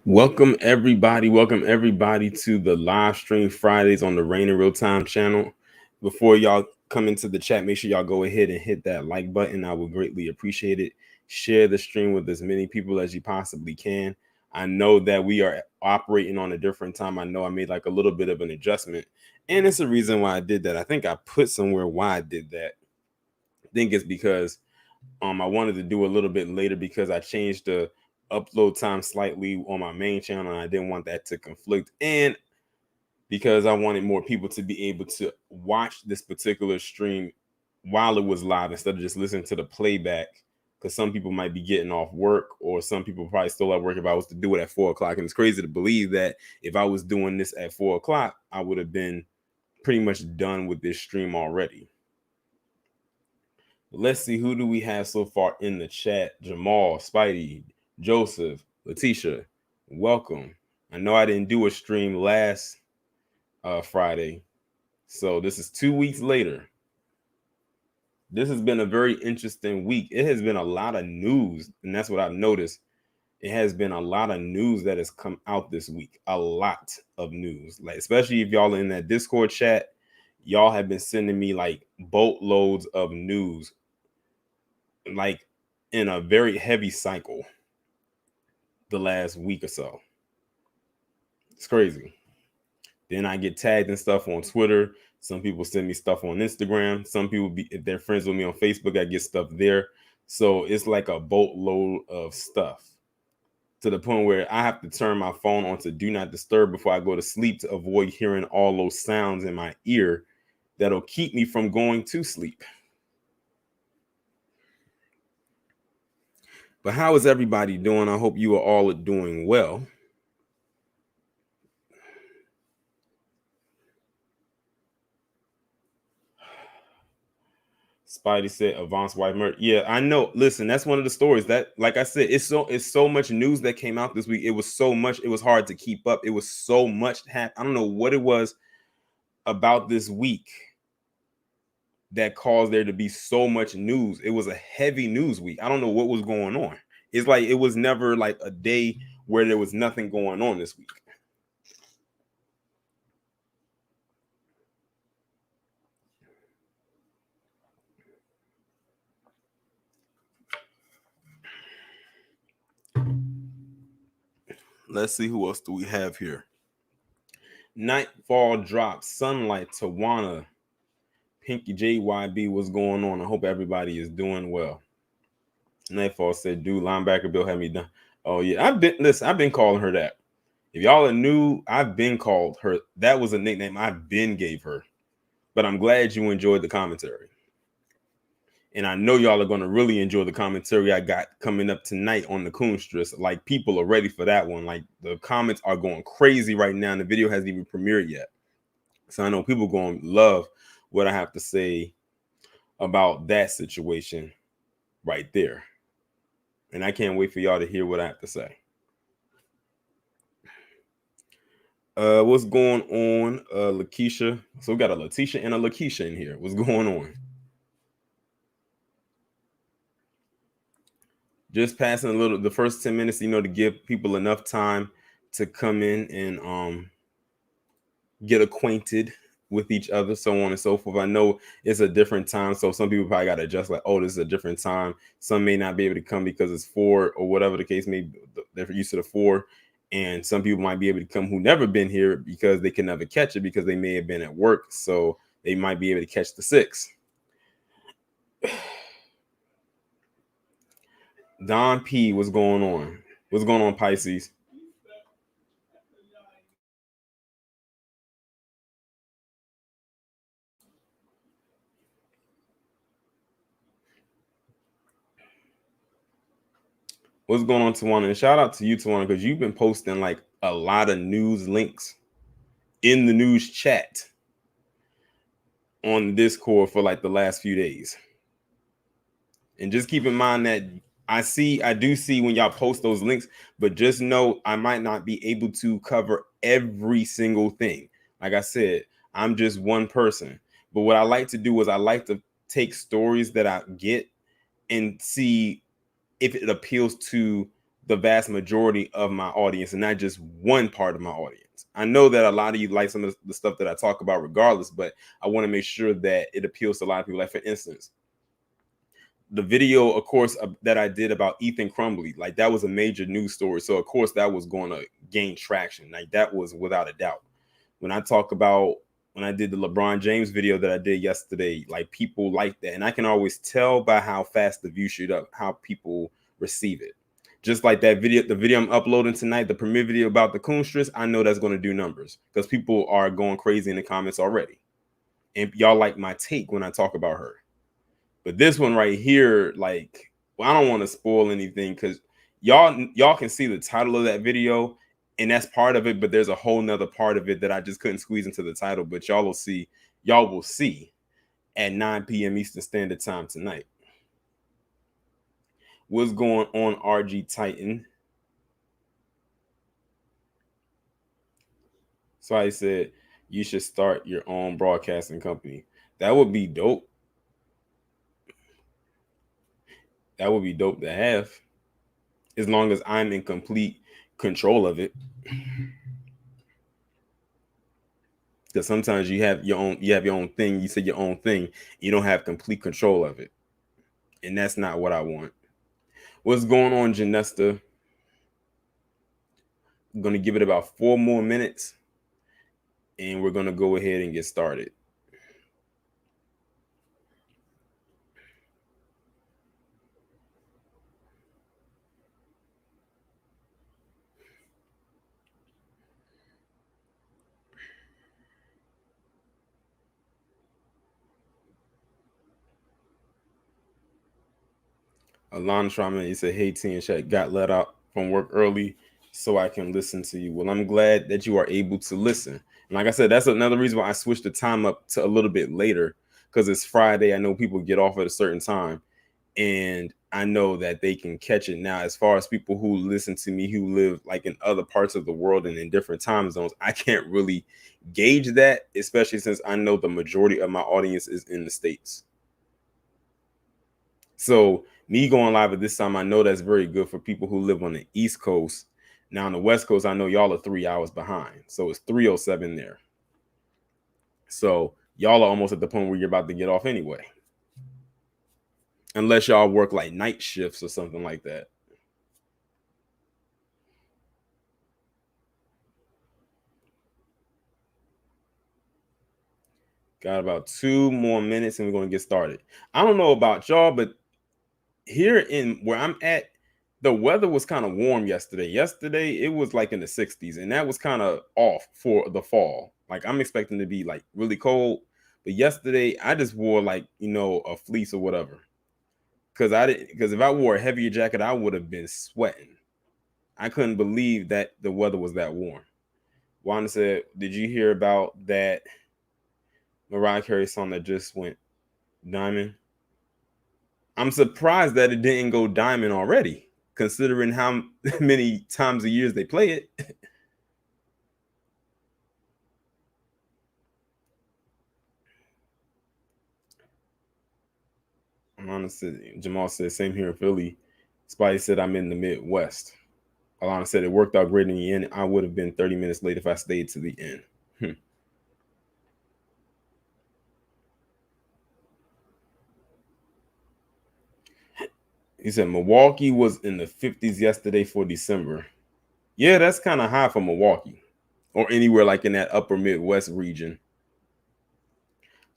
Welcome everybody. Welcome everybody to the live stream Fridays on the Rain in Real Time channel. Before y'all come into the chat, make sure y'all go ahead and hit that like button. I would greatly appreciate it. Share the stream with as many people as you possibly can. I know that we are operating on a different time. I know I made like a little bit of an adjustment, and it's a reason why I did that. I think I put somewhere why I did that. I think it's because I wanted to do a little bit later because I changed the upload time slightly on my main channel and I didn't want that to conflict, and because I wanted more people to be able to watch this particular stream while it was live instead of just listening to the playback, because some people might be getting off work or some people probably still at work if I was to do it at 4 o'clock. And it's crazy to believe that if I was doing this at 4 o'clock, I would have been pretty much done with this stream already. Let's see, who do we have so far in the chat? Jamal, Spidey, Joseph, Letitia, welcome. I know I didn't do a stream last Friday, so this is 2 weeks later. This has been a very interesting week. It has been a lot of news, and that's what I've noticed. It has been a lot of news that has come out this week. A lot of news, like especially if y'all are in that Discord chat, y'all have been sending me like boatloads of news, like in a very heavy cycle the last week or so. It's crazy. Then I get tagged and stuff on Twitter. Some people send me stuff on Instagram. Some people, if they're friends with me on Facebook, I get stuff there. So it's like a boatload of stuff, to the point where I have to turn my phone on to do not disturb before I go to sleep to avoid hearing all those sounds in my ear that'll keep me from going to sleep. But how is everybody doing? I hope you are all doing well. Spidey said Avon's wife murder. Yeah, I know. Listen, that's one of the stories that, like I said, it's so much news that came out this week. It was so much, it was hard to keep up. It was so much I don't know what it was about this week that caused there to be so much news. It was a heavy news week. I don't know what was going on. It's like it was never like a day where there was nothing going on this week. Let's see, who else do we have here? Nightfall drops, Sunlight, Tawana, Pinky JYB, what's going on? I hope everybody is doing well. Nightfall said, dude, linebacker Bill had me done. Oh yeah, I've been calling her that. If y'all are new, I've been called her. That was a nickname I've been gave her. But I'm glad you enjoyed the commentary. And I know y'all are going to really enjoy the commentary I got coming up tonight on the Coonstress. Like, people are ready for that one. Like, the comments are going crazy right now, and the video hasn't even premiered yet. So I know people are going to love what I have to say about that situation right there. And I can't wait for y'all to hear what I have to say. What's going on, Lakeisha? So we got a Letitia and a Lakeisha in here. What's going on? Just passing the first 10 minutes, to give people enough time to come in and get acquainted with each other, so on and so forth. I know it's a different time, so some people probably got to adjust, like, oh, this is a different time. Some may not be able to come because it's 4 or whatever the case may be. They're used to the 4. And some people might be able to come who never been here because they can never catch it because they may have been at work. So they might be able to catch the 6. Don P, what's going on? What's going on, Pisces? What's going on, Tawana? And shout out to you, Tawana, because you've been posting like a lot of news links in the news chat on Discord for like the last few days. And just keep in mind that I do see when y'all post those links, but just know I might not be able to cover every single thing. Like I said, I'm just one person. But what I like to do is I like to take stories that I get and see if it appeals to the vast majority of my audience and not just one part of my audience. I know that a lot of you like some of the stuff that I talk about regardless, but I want to make sure that it appeals to a lot of people. Like, for instance, the video, of course, that I did about Ethan Crumbly, like that was a major news story. So of course that was going to gain traction. Like that was without a doubt. When I talk about when I did the LeBron James video that I did yesterday, like people like that. And I can always tell by how fast the view shoot up, how people receive it. Just like that video, the video I'm uploading tonight, the premiere video about the Coonstress, I know that's going to do numbers because people are going crazy in the comments already. And y'all like my take when I talk about her. But this one right here, like, well, I don't want to spoil anything because y'all can see the title of that video, and that's part of it. But there's a whole nother part of it that I just couldn't squeeze into the title. But y'all will see at 9 p.m. Eastern Standard Time tonight. What's going on, RG Titan? So I said you should start your own broadcasting company. That would be dope. That would be dope to have, as long as I'm in complete control of it. Because sometimes you have your own thing. You say your own thing. You don't have complete control of it, and that's not what I want. What's going on, Janesta? I'm gonna give it about 4 more minutes, and we're gonna go ahead and get started. Alon Trauma, he said, "Hey, T and chat, got let out from work early so I can listen to you." Well, I'm glad that you are able to listen. And like I said, that's another reason why I switched the time up to a little bit later, because it's Friday. I know people get off at a certain time, and I know that they can catch it now. As far as people who listen to me who live like in other parts of the world and in different time zones, I can't really gauge that, especially since I know the majority of my audience is in the States. So me going live at this time, I know that's very good for people who live on the East Coast. Now on the West Coast, I know y'all are 3 hours behind. So it's 3:07 there. So y'all are almost at the point where you're about to get off anyway. Unless y'all work like night shifts or something like that. Got about 2 more minutes and we're going to get started. I don't know about y'all, but here in where I'm at, the weather was kind of warm yesterday. Yesterday, it was like in the 60s, and that was kind of off for the fall. Like, I'm expecting to be like really cold, but yesterday I just wore like, a fleece or whatever. Because if I wore a heavier jacket, I would have been sweating. I couldn't believe that the weather was that warm. Wanda said, "Did you hear about that Mariah Carey song that just went diamond?" I'm surprised that it didn't go diamond already, considering how many times a year they play it. Honestly, Jamal said, "Same here in Philly." Spidey said, "I'm in the Midwest." Alana said, "It worked out great in the end. I would have been 30 minutes late if I stayed to the end." He said, "Milwaukee was in the 50s yesterday for December." Yeah, that's kind of high for Milwaukee or anywhere like in that upper Midwest region.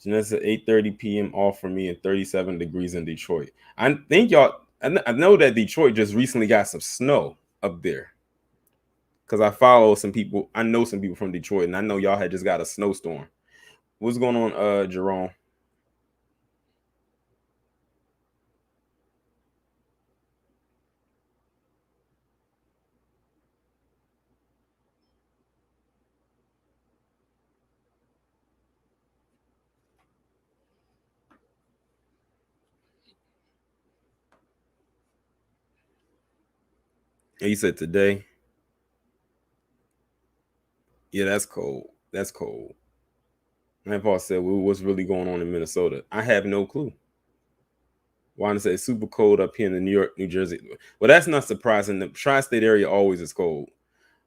Janessa, 8:30 p.m. off for me and 37 degrees in Detroit. I think y'all, I know that Detroit just recently got some snow up there. Because I follow some people, I know some people from Detroit, and I know y'all had just got a snowstorm. What's going on, Jerome? And he said today. Yeah, that's cold. That's cold. And Paul said, "Well, what's really going on in Minnesota?" I have no clue. Want to say it's super cold up here in the New York, New Jersey. Well, that's not surprising. The tri-state area always is cold.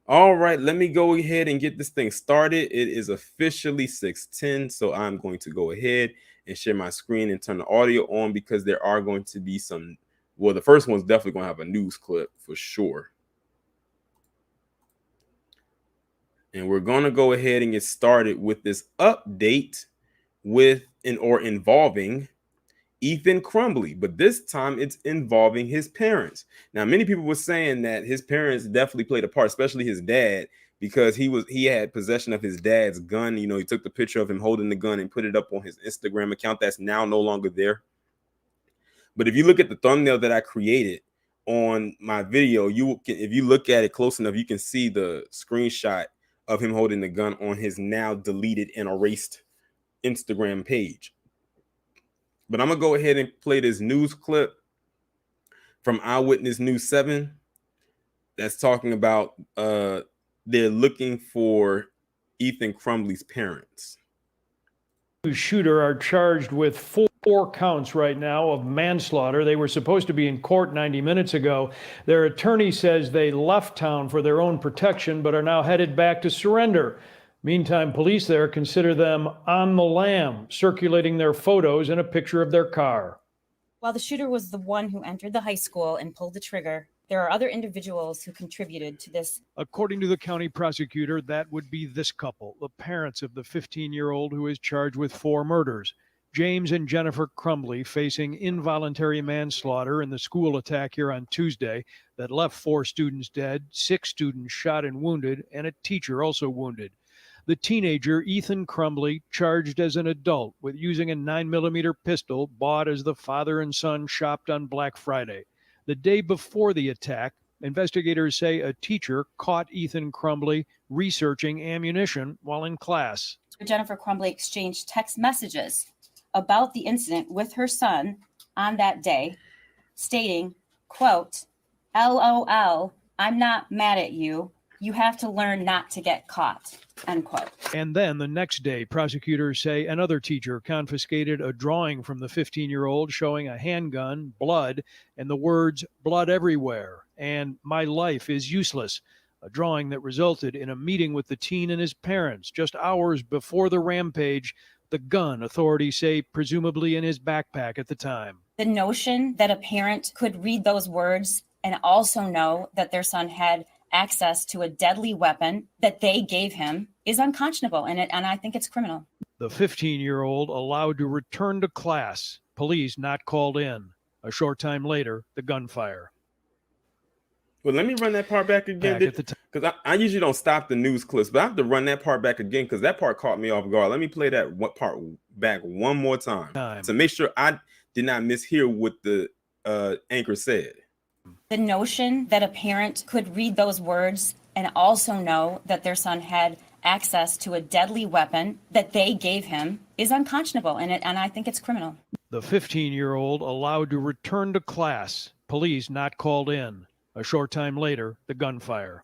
All right, let me go ahead and get this thing started. It is officially 6:10, so I'm going to go ahead and share my screen and turn the audio on because there are going to be some. Well, the first one's definitely going to have a news clip for sure. And we're going to go ahead and get started with this update involving Ethan Crumbley, but this time it's involving his parents. Now, many people were saying that his parents definitely played a part, especially his dad, because he had possession of his dad's gun. You know, he took the picture of him holding the gun and put it up on his Instagram account that's now no longer there. But if you look at the thumbnail that I created on my video, if you look at it close enough, you can see the screenshot of him holding the gun on his now deleted and erased Instagram page. But I'm going to go ahead and play this news clip from Eyewitness News 7 that's talking about they're looking for Ethan Crumbley's parents. The shooter are charged with four counts right now of manslaughter. They were supposed to be in court 90 minutes ago. Their attorney says they left town for their own protection, but are now headed back to surrender. Meantime, police there consider them on the lam, circulating their photos and a picture of their car. While the shooter was the one who entered the high school and pulled the trigger, there are other individuals who contributed to this. According to the county prosecutor, that would be this couple, the parents of the 15-year-old who is charged with 4 murders. James and Jennifer Crumbley facing involuntary manslaughter in the school attack here on Tuesday that left 4 students dead, 6 students shot and wounded, and a teacher also wounded. The teenager, Ethan Crumbley, charged as an adult with using a 9mm pistol bought as the father and son shopped on Black Friday. The day before the attack, investigators say a teacher caught Ethan Crumbley researching ammunition while in class. Jennifer Crumbley exchanged text messages about the incident with her son on that day, stating, quote, LOL, I'm not mad at you. You have to learn not to get caught, end quote. And then the next day, prosecutors say another teacher confiscated a drawing from the 15-year-old showing a handgun, blood, and the words blood everywhere and my life is useless, a drawing that resulted in a meeting with the teen and his parents just hours before the rampage, the gun, authorities say, presumably in his backpack at the time. The notion that a parent could read those words and also know that their son had access to a deadly weapon that they gave him is unconscionable, and I think it's criminal. The 15-year-old allowed to return to class, police not called in. A short time later, the gunfire. Well, let me run that part back again, because I usually don't stop the news clips, but I have to run that part back again because that part caught me off guard. Let me play that part back one more time to make sure I did not mishear what the anchor said. The notion that a parent could read those words and also know that their son had access to a deadly weapon that they gave him is unconscionable, and I think it's criminal. The 15-year-old allowed to return to class, police not called in. A short time later, the gunfire.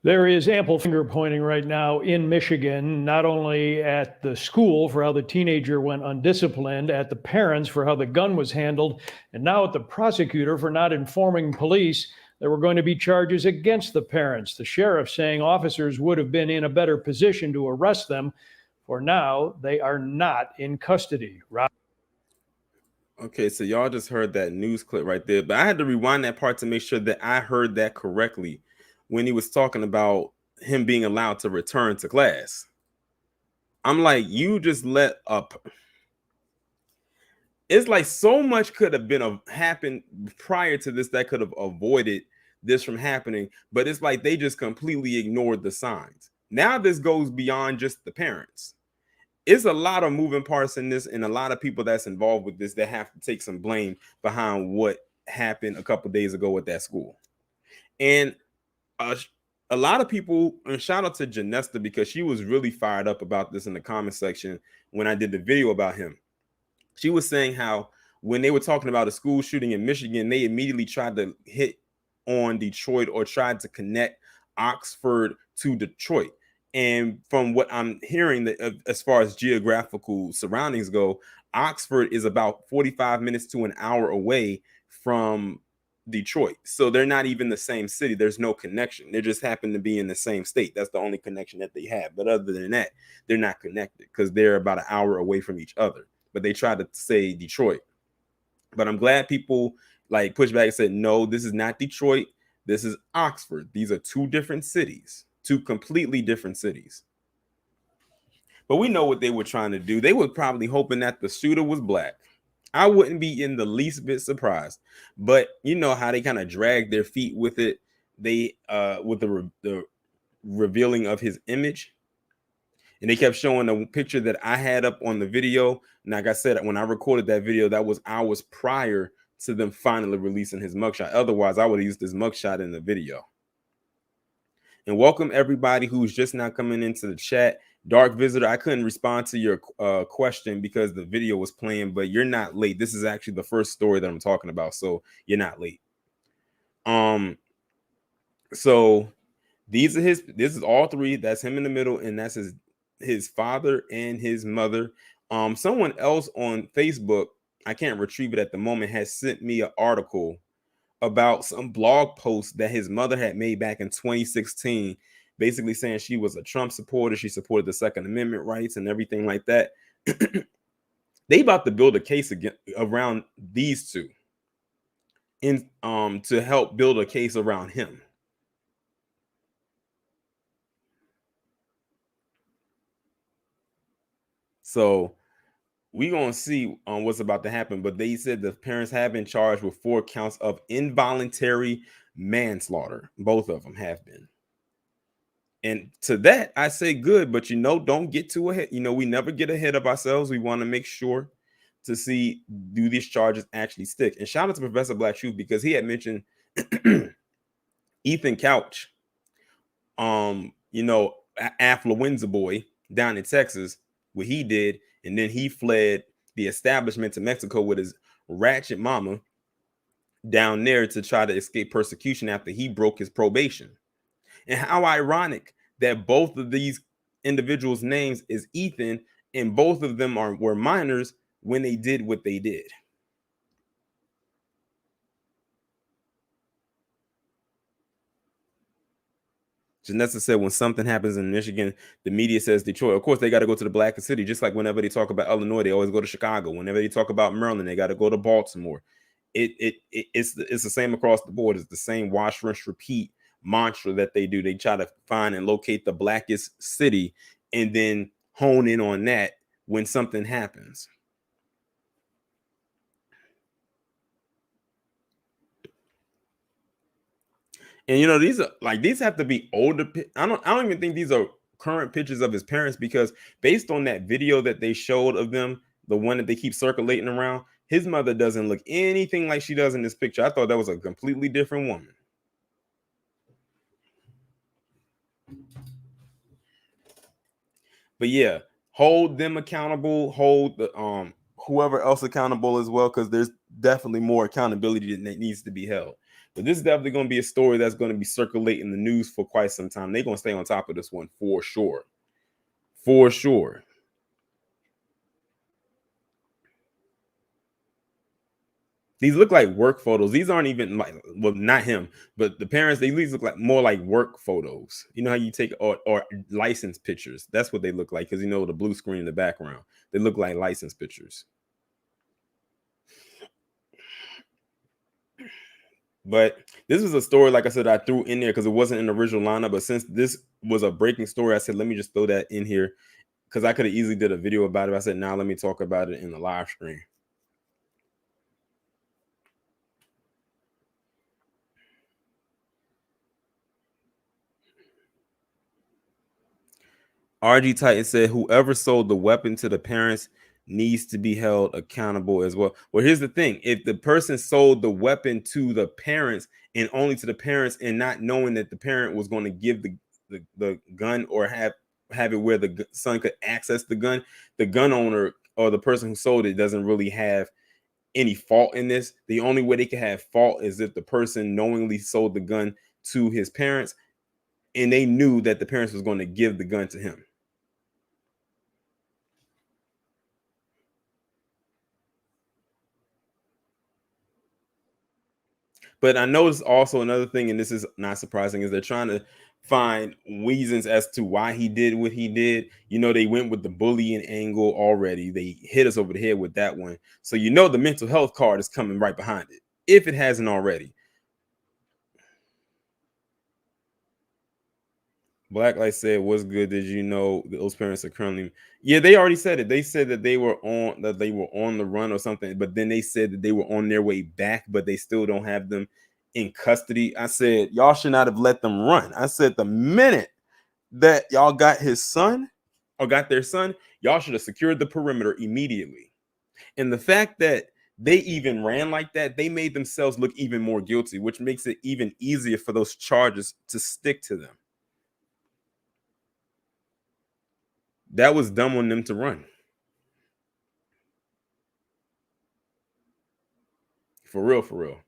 There is ample finger pointing right now in Michigan, not only at the school for how the teenager went undisciplined, at the parents for how the gun was handled, and now at the prosecutor for not informing police there were going to be charges against the parents. The sheriff saying officers would have been in a better position to arrest them. For now, they are not in custody. Rob? Okay, so y'all just heard that news clip right there, but I had to rewind that part to make sure that I heard that correctly when he was talking about him being allowed to return to class. I'm like, you just let up. It's like so much could have been happened prior to this that could have avoided this from happening, but it's like they just completely ignored the signs. Now this goes beyond just the parents. It's a lot of moving parts in this and a lot of people that's involved with this that have to take some blame behind what happened a couple days ago at that school. And a lot of people, and shout out to Janesta because she was really fired up about this in the comment section when I did the video about him. She was saying how when they were talking about a school shooting in Michigan, they immediately tried to hit on Detroit or tried to connect Oxford to Detroit. And from what I'm hearing, that as far as geographical surroundings go, Oxford is about 45 minutes to an hour away from Detroit. So they're not even the same city. There's no connection. They just happen to be in the same state. That's the only connection that they have. But other than that, they're not connected because they're about an hour away from each other. But they try to say Detroit. But I'm glad people like pushed back and said, no, this is not Detroit. This is Oxford. These are two different cities, two completely different cities. But we know what they were trying to do. They were probably hoping that the shooter was black. I wouldn't be in the least bit surprised. But you know how they kind of dragged their feet with it. They with the revealing of his image. And they kept showing the picture that I had up on the video. And like I said, when I recorded that video, that was hours prior to them finally releasing his mugshot. Otherwise, I would have used this mugshot in the video. And welcome everybody who's just now coming into the chat. Dark Visitor, I couldn't respond to your question because the video was playing, but you're not late. This is actually the first story that I'm talking about, so you're not late. So these are his. This is all three. That's him in the middle, and that's his father and his mother. Someone else on Facebook, I can't retrieve it at the moment, has sent me an article about some blog post that his mother had made back in 2016, basically saying she was a Trump supporter. She supported the Second Amendment rights and everything like that. They about to build a case again around these two in to help build a case around him. So we're going to see what's about to happen. But they said the parents have been charged with 4 counts of involuntary manslaughter. Both of them have been. And to that, I say good, but don't get too ahead. We never get ahead of ourselves. We want to make sure to see, do these charges actually stick? And shout out to Professor Black Truth, because he had mentioned Ethan Couch, affluenza boy down in Texas, what he did. And then he fled the establishment to Mexico with his ratchet mama down there to try to escape persecution after he broke his probation. And how ironic that both of these individuals' names is Ethan, and both of them were minors when they did what they did. Janessa said, when something happens in Michigan, the media says Detroit. Of course, they got to go to the blackest city, just like whenever they talk about Illinois, they always go to Chicago. Whenever they talk about Maryland, they got to go to Baltimore. It's the same across the board. It's the same wash, rinse, repeat mantra that they do. They try to find and locate the blackest city and then hone in on that when something happens. And these have to be older. I don't even think these are current pictures of his parents, because based on that video that they showed of them, the one that they keep circulating around, his mother doesn't look anything like she does in this picture. I thought that was a completely different woman. But yeah, hold them accountable, hold the whoever else accountable as well, because there's definitely more accountability that needs to be held. But this is definitely going to be a story that's going to be circulating the news for quite some time. They're going to stay on top of this one for sure. For sure. These look like work photos. These aren't even like, well, not him, but the parents, these look like more like work photos. You know how you take or license pictures? That's what they look like, because the blue screen in the background. They look like license pictures. But this was a story, like I said, I threw in there because it wasn't in the original lineup. But since this was a breaking story, I said, let me just throw that in here, because I could have easily did a video about it. I said, now let me talk about it in the live stream. RG Titan said, whoever sold the weapon to the parents needs to be held accountable as well. Well, here's the thing. If the person sold the weapon to the parents and only to the parents, and not knowing that the parent was going to give the gun or have it where the son could access the gun owner or the person who sold it doesn't really have any fault in this. The only way they can have fault is if the person knowingly sold the gun to his parents and they knew that the parents was going to give the gun to him. But I noticed also another thing, and this is not surprising, is they're trying to find reasons as to why he did what he did. You know, they went with the bullying angle already. They hit us over the head with that one. So you know the mental health card is coming right behind it, if it hasn't already. Blacklight said, "What's good? Did you know those parents are currently?" Yeah, they already said it. They said that they were on the run or something, but then they said that they were on their way back, but they still don't have them in custody. I said, y'all should not have let them run. I said the minute that y'all got his son or got their son, y'all should have secured the perimeter immediately. And the fact that they even ran like that, they made themselves look even more guilty, which makes it even easier for those charges to stick to them. That was dumb on them to run. For real, for real.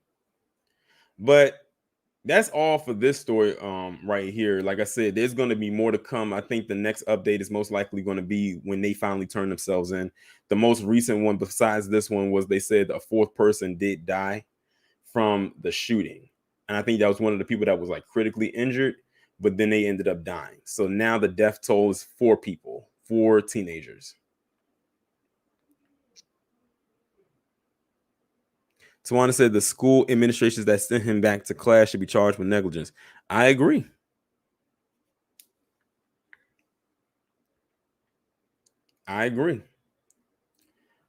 But that's all for this story right here. Like I said, there's going to be more to come. I think the next update is most likely going to be when they finally turn themselves in. The most recent one besides this one was they said a fourth person did die from the shooting. And I think that was one of the people that was like critically injured, but then they ended up dying. So now the death toll is 4 people, 4 teenagers. Tawana said the school administrations that sent him back to class should be charged with negligence. I agree. I agree.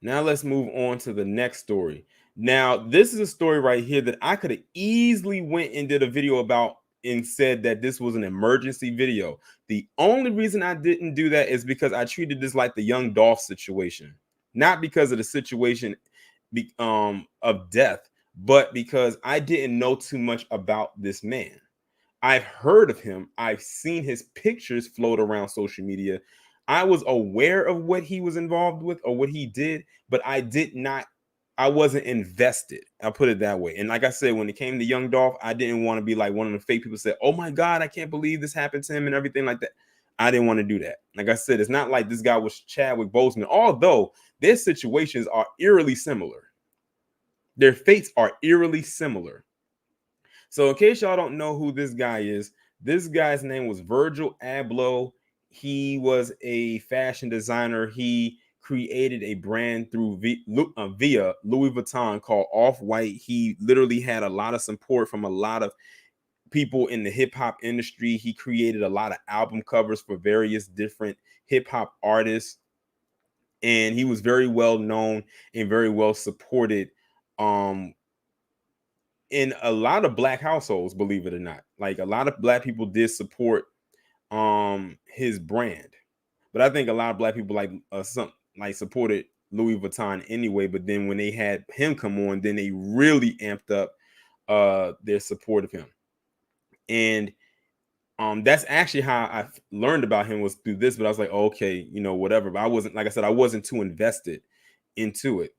Now let's move on to the next story. Now, this is a story right here that I could have easily went and did a video about and said that this was an emergency video. The only reason I didn't do that is because I treated this like the young Dolph situation. Not because of the situation of death, but because I didn't know too much about this man. I've heard of him. I've seen his pictures float around social media. I was aware of what he was involved with or what he did, but I wasn't invested. I'll put it that way. And like I said, when it came to Young Dolph, I didn't want to be like one of the fake people said, "Oh my God, I can't believe this happened to him," and everything like that. I didn't want to do that. Like I said, it's not like this guy was Chadwick Boseman, although their situations are eerily similar. Their fates are eerily similar. So in case y'all don't know who this guy is, this guy's name was Virgil Abloh. He was a fashion designer. He created a brand through via Louis Vuitton called Off-White. He literally had a lot of support from a lot of people in the hip hop industry. He created a lot of album covers for various different hip hop artists. And he was very well known and very well supported in a lot of black households, believe it or not. Like a lot of black people did support his brand, but I think a lot of black people supported Louis Vuitton anyway. But then when they had him come on, then they really amped up their support of him. And that's actually how I learned about him, was through this. But I was like, oh, okay, you know, whatever. But I wasn't, like I said, I wasn't too invested into it.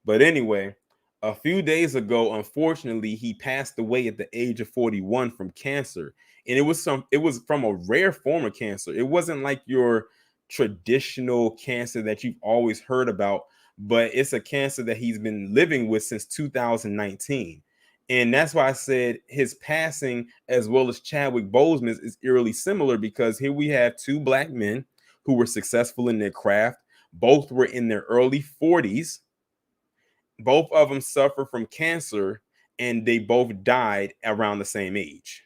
But anyway, a few days ago, unfortunately, he passed away at the age of 41 from cancer. And it was from a rare form of cancer. It wasn't like your traditional cancer that you've always heard about, but it's a cancer that he's been living with since 2019. And that's why I said his passing, as well as Chadwick Boseman's, is eerily similar, because here we have 2 black men who were successful in their craft. Both were in their early 40s. Both of them suffer from cancer, and they both died around the same age.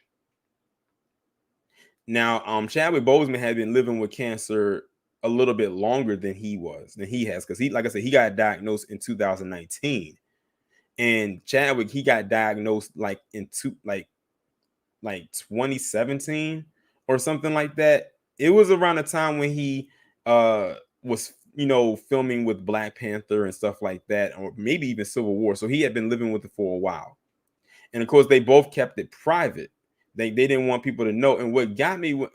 Now, Chadwick Boseman had been living with cancer a little bit longer than he has, because like I said, he got diagnosed in 2019, and Chadwick, he got diagnosed like in 2017 or something like that. It was around the time when he was, you know, filming with Black Panther and stuff like that, or maybe even Civil War. So he had been living with it for a while. And of course, they both kept it private. They didn't want people to know. And what got me,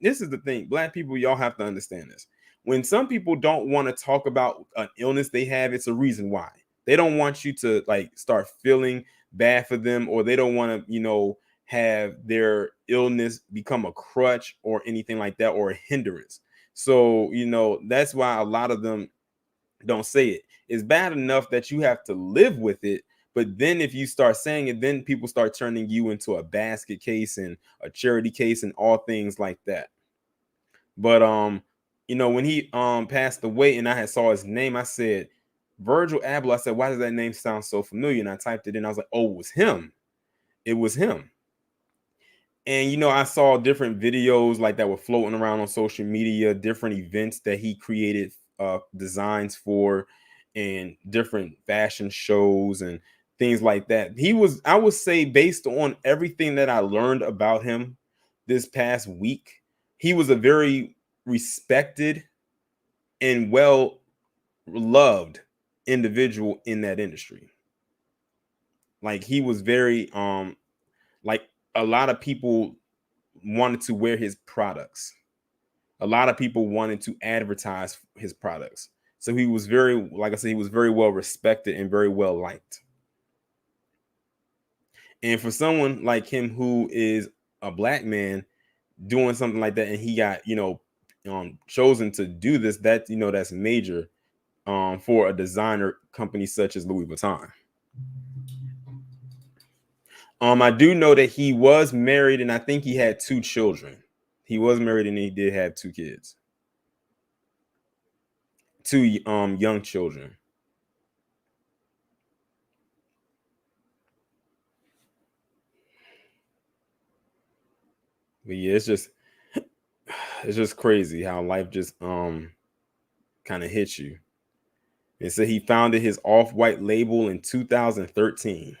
this is the thing, black people, y'all have to understand this. When some people don't want to talk about an illness they have, it's a reason why. They don't want you to like start feeling bad for them, or they don't want to, you know, have their illness become a crutch or anything like that, or a hindrance. So, that's why a lot of them don't say it. It's bad enough that you have to live with it, but then if you start saying it, then people start turning you into a basket case and a charity case and all things like that. But when he passed away and I had saw his name, I said Virgil Abloh. I said, why does that name sound so familiar? And I typed it in. I was like, oh, it was him. It was him. And I saw different videos like that were floating around on social media, different events that he created designs for, and different fashion shows and things like that. He was, I would say, based on everything that I learned about him this past week, he was a very respected and well loved individual in that industry. Like, he was very like, a lot of people wanted to wear his products. A lot of people wanted to advertise his products. So he was very, like I said, he was very well respected and very well liked. And for someone like him who is a black man doing something like that, and he got, chosen to do this, that, that's major for a designer company such as Louis Vuitton. I do know that he was married, and I think he had 2 children. He was married and he did have 2 kids. 2 young children. But yeah, it's just crazy how life just kind of hits you. And so he founded his Off-White label in 2013.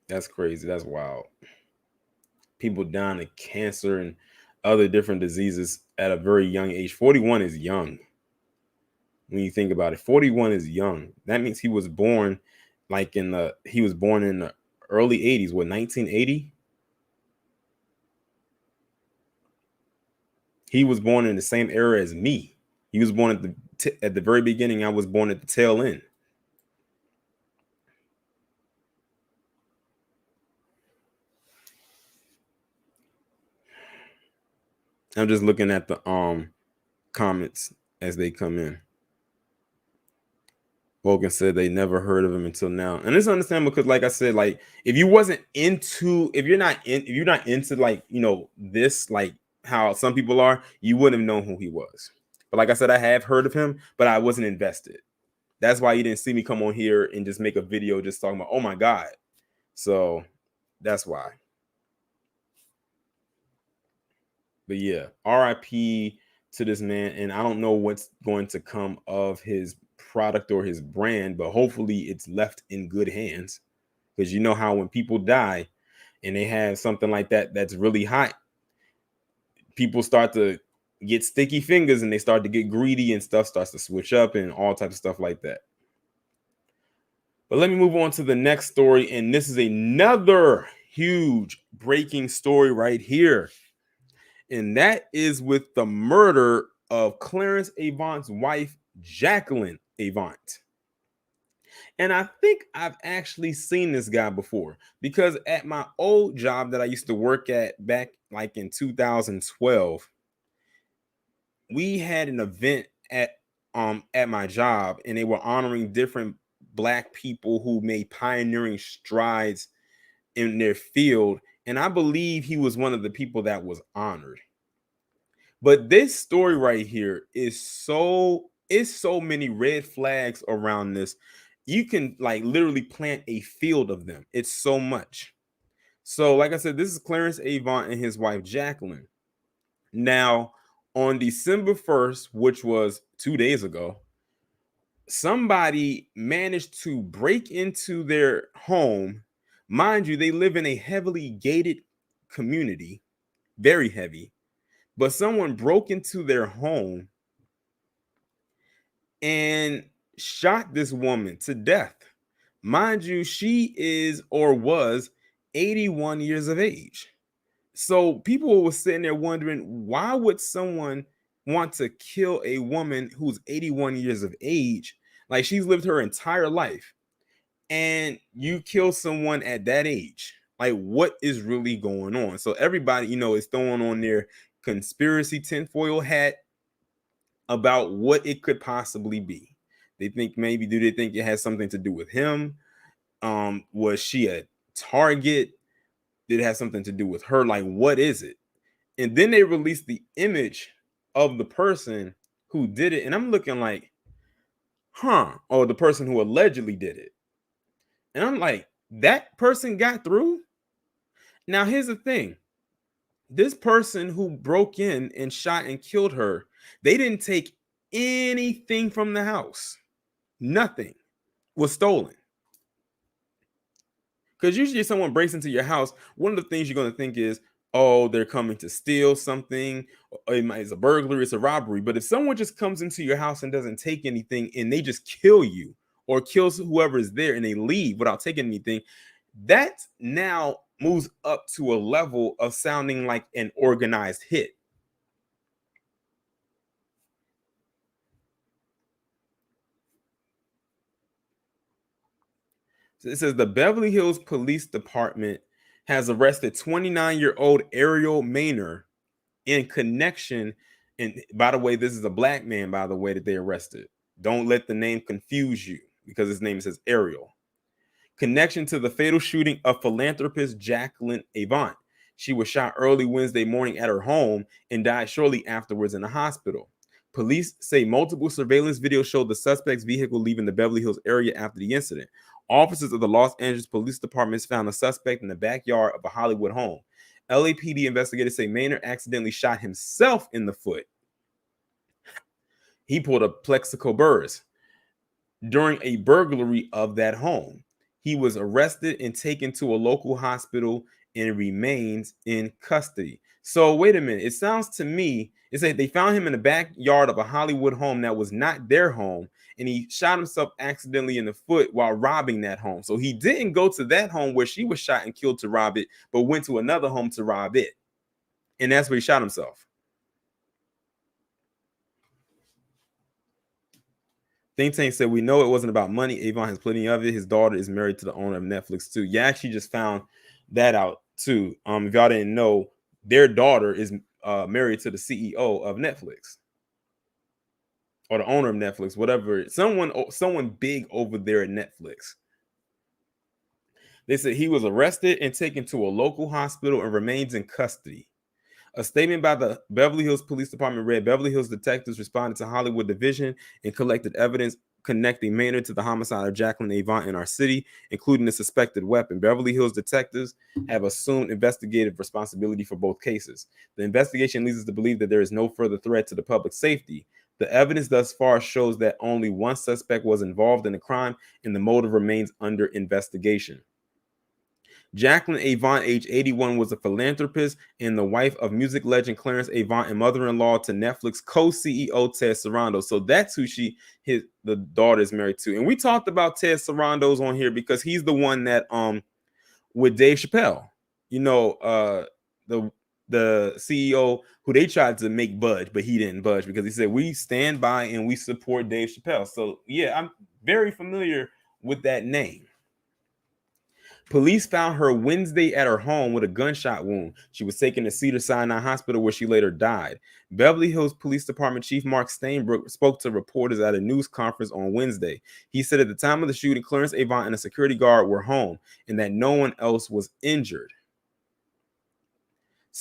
That's crazy. That's wild. People dying of cancer and other different diseases at a very young age. 41 is young. When you think about it, 41 is young. That means he was born in the early 80s. What, 1980? He was born in the same era as me. He was born at the very beginning. I was born at the tail end. I'm just looking at the comments as they come in. Wogan said they never heard of him until now, and it's understandable because, like I said, like if you're not into like this, like how some people are, you wouldn't have known who he was. But like I said, I have heard of him, but I wasn't invested. That's why you didn't see me come on here and just make a video just talking about, oh my God. So that's why. But yeah, RIP to this man. And I don't know what's going to come of his product or his brand, but hopefully it's left in good hands. Because you know how when people die and they have something like that that's really hot, people start to get sticky fingers and they start to get greedy and stuff starts to switch up and all types of stuff like that. But let me move on to the next story. And this is another huge breaking story right here. And that is with the murder of Clarence Avon's wife, Jacqueline Avon. And I think I've actually seen this guy before because at my old job that I used to work at back like in 2012, we had an event at my job, and they were honoring different Black people who made pioneering strides in their field. And I believe he was one of the people that was honored. But this story right here is so many red flags around this. You can like literally plant a field of them. It's so much. So like I said, this is Clarence Avon and his wife, Jacqueline. Now, on December 1st, which was 2 days ago, somebody managed to break into their home. Mind you, they live in a heavily gated community, very heavy. But someone broke into their home and shot this woman to death. Mind you, she is or was 81 years of age. So people were sitting there wondering, why would someone want to kill a woman who's 81 years of age? Like, she's lived her entire life, and you kill someone at that age. Like, what is really going on? So everybody, is throwing on their conspiracy tinfoil hat about what it could possibly be. They think do they think it has something to do with him? Was she a target? Did it have something to do with her? Like, what is it? And then they released the image of the person who did it. And I'm looking like, or the person who allegedly did it. And I'm like, that person got through? Now, here's the thing. This person who broke in and shot and killed her, they didn't take anything from the house. Nothing was stolen. Because usually if someone breaks into your house, one of the things you're going to think is, oh, they're coming to steal something. It's a burglary, it's a robbery. But if someone just comes into your house and doesn't take anything, and they just kill you or kills whoever is there and they leave without taking anything, that now moves up to a level of sounding like an organized hit. So it says the Beverly Hills Police Department has arrested 29-year-old Ariel Maynor in connection. And by the way, this is a black man, by the way, that they arrested. Don't let the name confuse you, because his name says Ariel. Connection to the fatal shooting of philanthropist Jacqueline Avon. She was shot early Wednesday morning at her home and died shortly afterwards in the hospital. Police say multiple surveillance videos showed the suspect's vehicle leaving the Beverly Hills area after the incident. Officers of the Los Angeles Police Department found a suspect in the backyard of a Hollywood home. LAPD investigators say Maynard accidentally shot himself in the foot. He pulled a Plexico burst during a burglary of that home. He was arrested and taken to a local hospital and remains in custody. So wait a minute. It sounds to me, it's like they found him in the backyard of a Hollywood home that was not their home, and he shot himself accidentally in the foot while robbing that home. So he didn't go to that home where she was shot and killed to rob it, but went to another home to rob it. And that's where he shot himself. Think Tank said, we know it wasn't about money. Avon has plenty of it. His daughter is married to the owner of Netflix too. Yeah, I actually just found that out too. If y'all didn't know, their daughter is married to the CEO of Netflix, or the owner of Netflix, whatever. Someone big over there at Netflix. They said he was arrested and taken to a local hospital and remains in custody. A statement by the Beverly Hills Police Department read, Beverly Hills detectives responded to Hollywood Division and collected evidence connecting Maynard to the homicide of Jacqueline Avon in our city, including a suspected weapon. Beverly Hills detectives have assumed investigative responsibility for both cases. The investigation leads us to believe that there is no further threat to the public safety. The evidence thus far shows that only one suspect was involved in the crime, and the motive remains under investigation. Jacqueline Avon, age 81, was a philanthropist and the wife of music legend Clarence Avon and mother-in-law to Netflix co-CEO Ted Sarandos. So that's who the daughter is married to. And we talked about Ted Sarandos on here because he's the one that with Dave Chappelle, the CEO who they tried to make budge, but he didn't budge because he said we stand by and we support Dave Chappelle. So yeah, I'm very familiar with that name. Police found her Wednesday at her home with a gunshot wound. She was taken to Cedars-Sinai Hospital where she later died. Beverly Hills Police Department Chief Mark Stainbrook spoke to reporters at a news conference on Wednesday. He said at the time of the shooting, Clarence Avon and a security guard were home and that no one else was injured.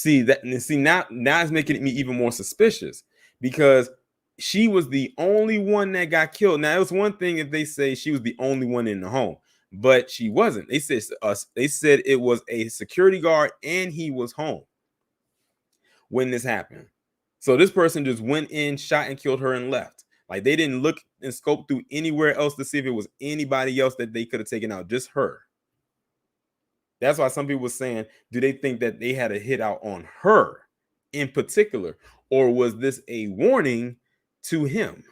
Now it's making me even more suspicious because she was the only one that got killed. Now, it was one thing if they say she was the only one in the home, but she wasn't. They said it was a security guard and he was home when this happened. So this person just went in, shot and killed her and left. Like, they didn't look and scope through anywhere else to see if it was anybody else that they could have taken out, just her. That's why some people were saying, do they think that they had a hit out on her in particular, or was this a warning to him?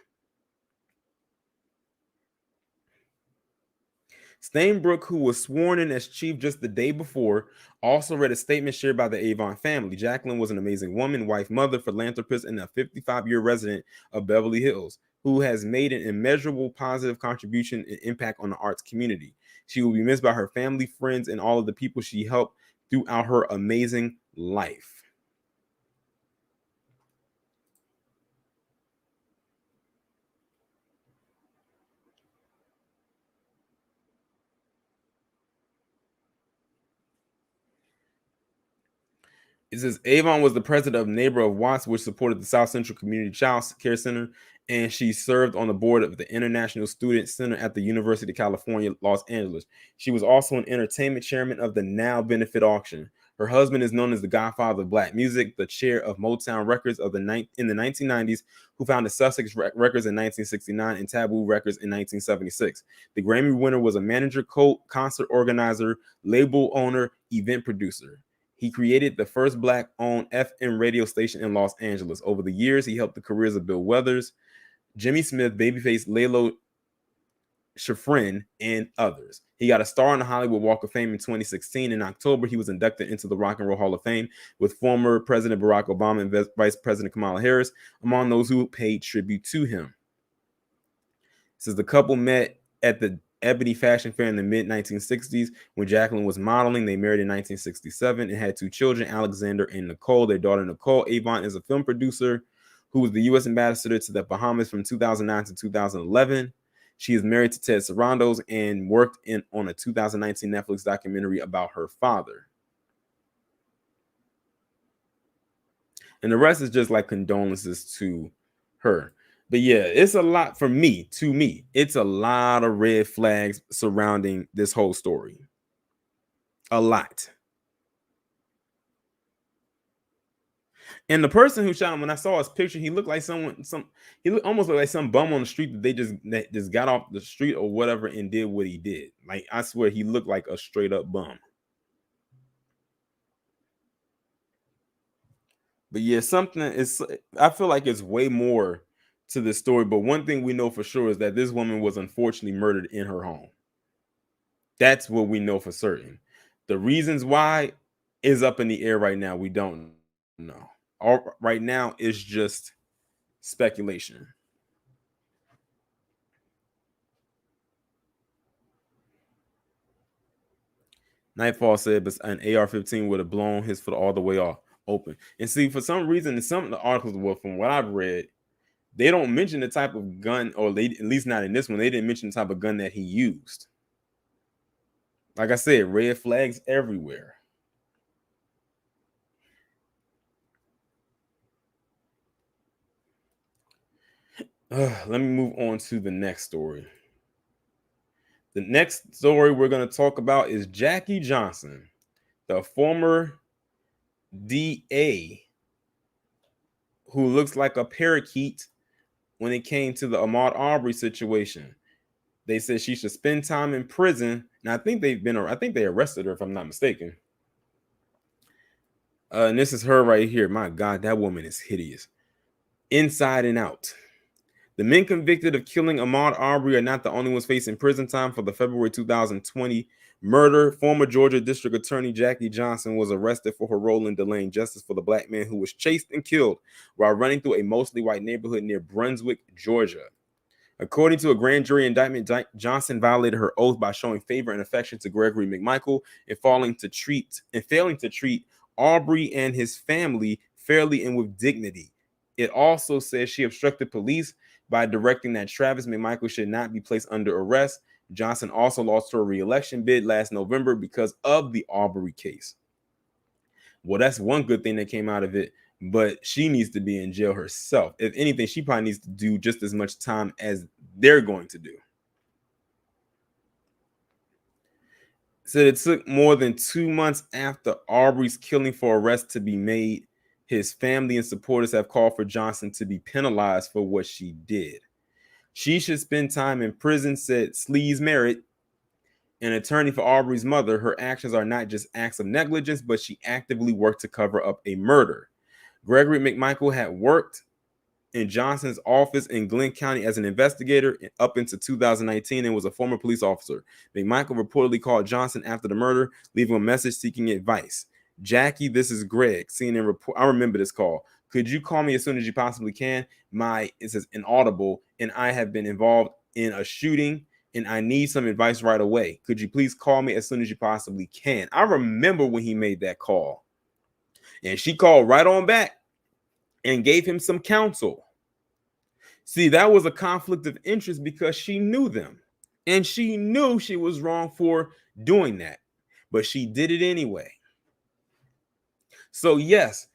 Stainbrook, who was sworn in as chief just the day before, also read a statement shared by the Avon family. Jacqueline was an amazing woman, wife, mother, philanthropist, and a 55-year resident of Beverly Hills who has made an immeasurable positive contribution and impact on the arts community. She will be missed by her family, friends, and all of the people she helped throughout her amazing life. It says Avon was the president of Neighbor of Watts, which supported the South Central Community Child Care Center, and she served on the board of the International Student Center at the University of California, Los Angeles. She was also an entertainment chairman of the Now Benefit Auction. Her husband is known as the godfather of black music, the chair of Motown Records in the 1990s, who founded Sussex Records in 1969 and Taboo Records in 1976. The Grammy winner was a manager, concert organizer, label owner, event producer. He created the first black-owned FM radio station in Los Angeles. Over the years, he helped the careers of Bill Weathers, Jimmy Smith, Babyface, Lalo Schifrin, and others. He got a star on the Hollywood Walk of Fame in 2016. In October, he was inducted into the Rock and Roll Hall of Fame with former President Barack Obama and Vice President Kamala Harris among those who paid tribute to him. It says the couple met at the Ebony Fashion Fair in the mid-1960s when Jacqueline was modeling. They married in 1967 and had two children, Alexander and Nicole. Their daughter, Nicole. Avon is a film producer who was the U.S. ambassador to the Bahamas from 2009 to 2011. She is married to Ted Sarandos and worked on a 2019 Netflix documentary about her father. And the rest is just like condolences to her. But yeah, it's a lot for me, to me. It's a lot of red flags surrounding this whole story. A lot. And the person who shot him, when I saw his picture, he looked like he almost looked like some bum on the street that just got off the street or whatever and did what he did. Like, I swear he looked like a straight up bum. But yeah, I feel like it's way more to this story. But one thing we know for sure is that this woman was unfortunately murdered in her home. That's what we know for certain. The reasons why is up in the air right now. We don't know. Right now it's just speculation. Nightfall said, but an AR-15 would have blown his foot all the way off open. And see, for some reason, in some of the articles, well, from what I've read, they don't mention the type of gun, or they, at least not in this one, they didn't mention the type of gun that he used. Like I said, red flags everywhere. Let me move on to the next story. The next story we're going to talk about is Jackie Johnson, the former DA who looks like a parakeet when it came to the Ahmaud Arbery situation. They said she should spend time in prison. And I think they arrested her, if I'm not mistaken. And this is her right here. My God, that woman is hideous. Inside and out. The men convicted of killing Ahmaud Arbery are not the only ones facing prison time for the February 2020 murder. Former Georgia District Attorney Jackie Johnson was arrested for her role in delaying justice for the black man who was chased and killed while running through a mostly white neighborhood near Brunswick, Georgia. According to a grand jury indictment, Johnson violated her oath by showing favor and affection to Gregory McMichael and failing to treat Arbery and his family fairly and with dignity. It also says she obstructed police by directing that Travis McMichael should not be placed under arrest. Johnson also lost her re-election bid last November because of the Arbery case. Well, that's one good thing that came out of it, but she needs to be in jail herself. If anything, she probably needs to do just as much time as they're going to do. Said it took more than 2 months after Arbery's killing for arrest to be made. His family and supporters have called for Johnson to be penalized for what she did. She should spend time in prison, said Sleaze Merritt, an attorney for Arbery's mother. Her actions are not just acts of negligence, but she actively worked to cover up a murder. Gregory McMichael had worked in Johnson's office in Glenn County as an investigator up into 2019 and was a former police officer. McMichael reportedly called Johnson after the murder, leaving a message seeking advice. Jackie, this is Greg. CNN report. I remember this call. Could you call me as soon as you possibly can? It says inaudible, and I have been involved in a shooting, and I need some advice right away. Could you please call me as soon as you possibly can? I remember when he made that call, and she called right on back and gave him some counsel. See, that was a conflict of interest because she knew them, and she knew she was wrong for doing that, but she did it anyway. So yes,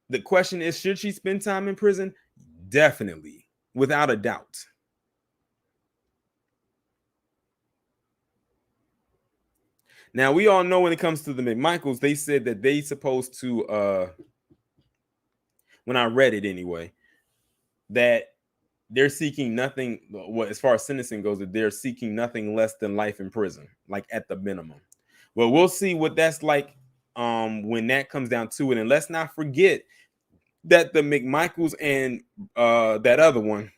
the question is, should she spend time in prison? Definitely, without a doubt. Now, we all know when it comes to the McMichaels, they said that they supposed to, when I read it anyway, that they're seeking nothing, well, as far as sentencing goes, that they're seeking nothing less than life in prison, like at the minimum. Well, we'll see what that's like when that comes down to it. And let's not forget that the McMichaels and that other one,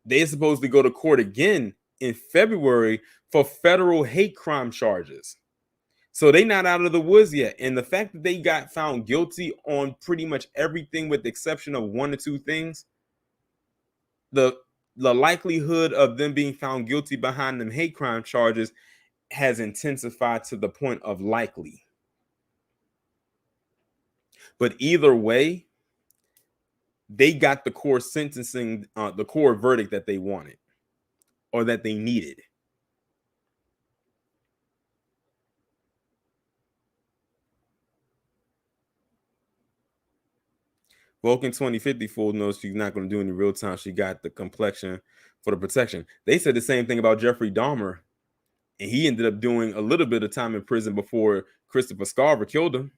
they're supposed to go to court again in February for federal hate crime charges. So they're not out of the woods yet. And the fact that they got found guilty on pretty much everything with the exception of one or two things, the likelihood of them being found guilty behind them hate crime charges has intensified to the point of likely. But either way, they got the core sentencing, the core verdict that they wanted or that they needed. Vulcan 2050 full knows she's not going to do any real time. She got the complexion for the protection. They said the same thing about Jeffrey Dahmer, and he ended up doing a little bit of time in prison before Christopher Scarver killed him.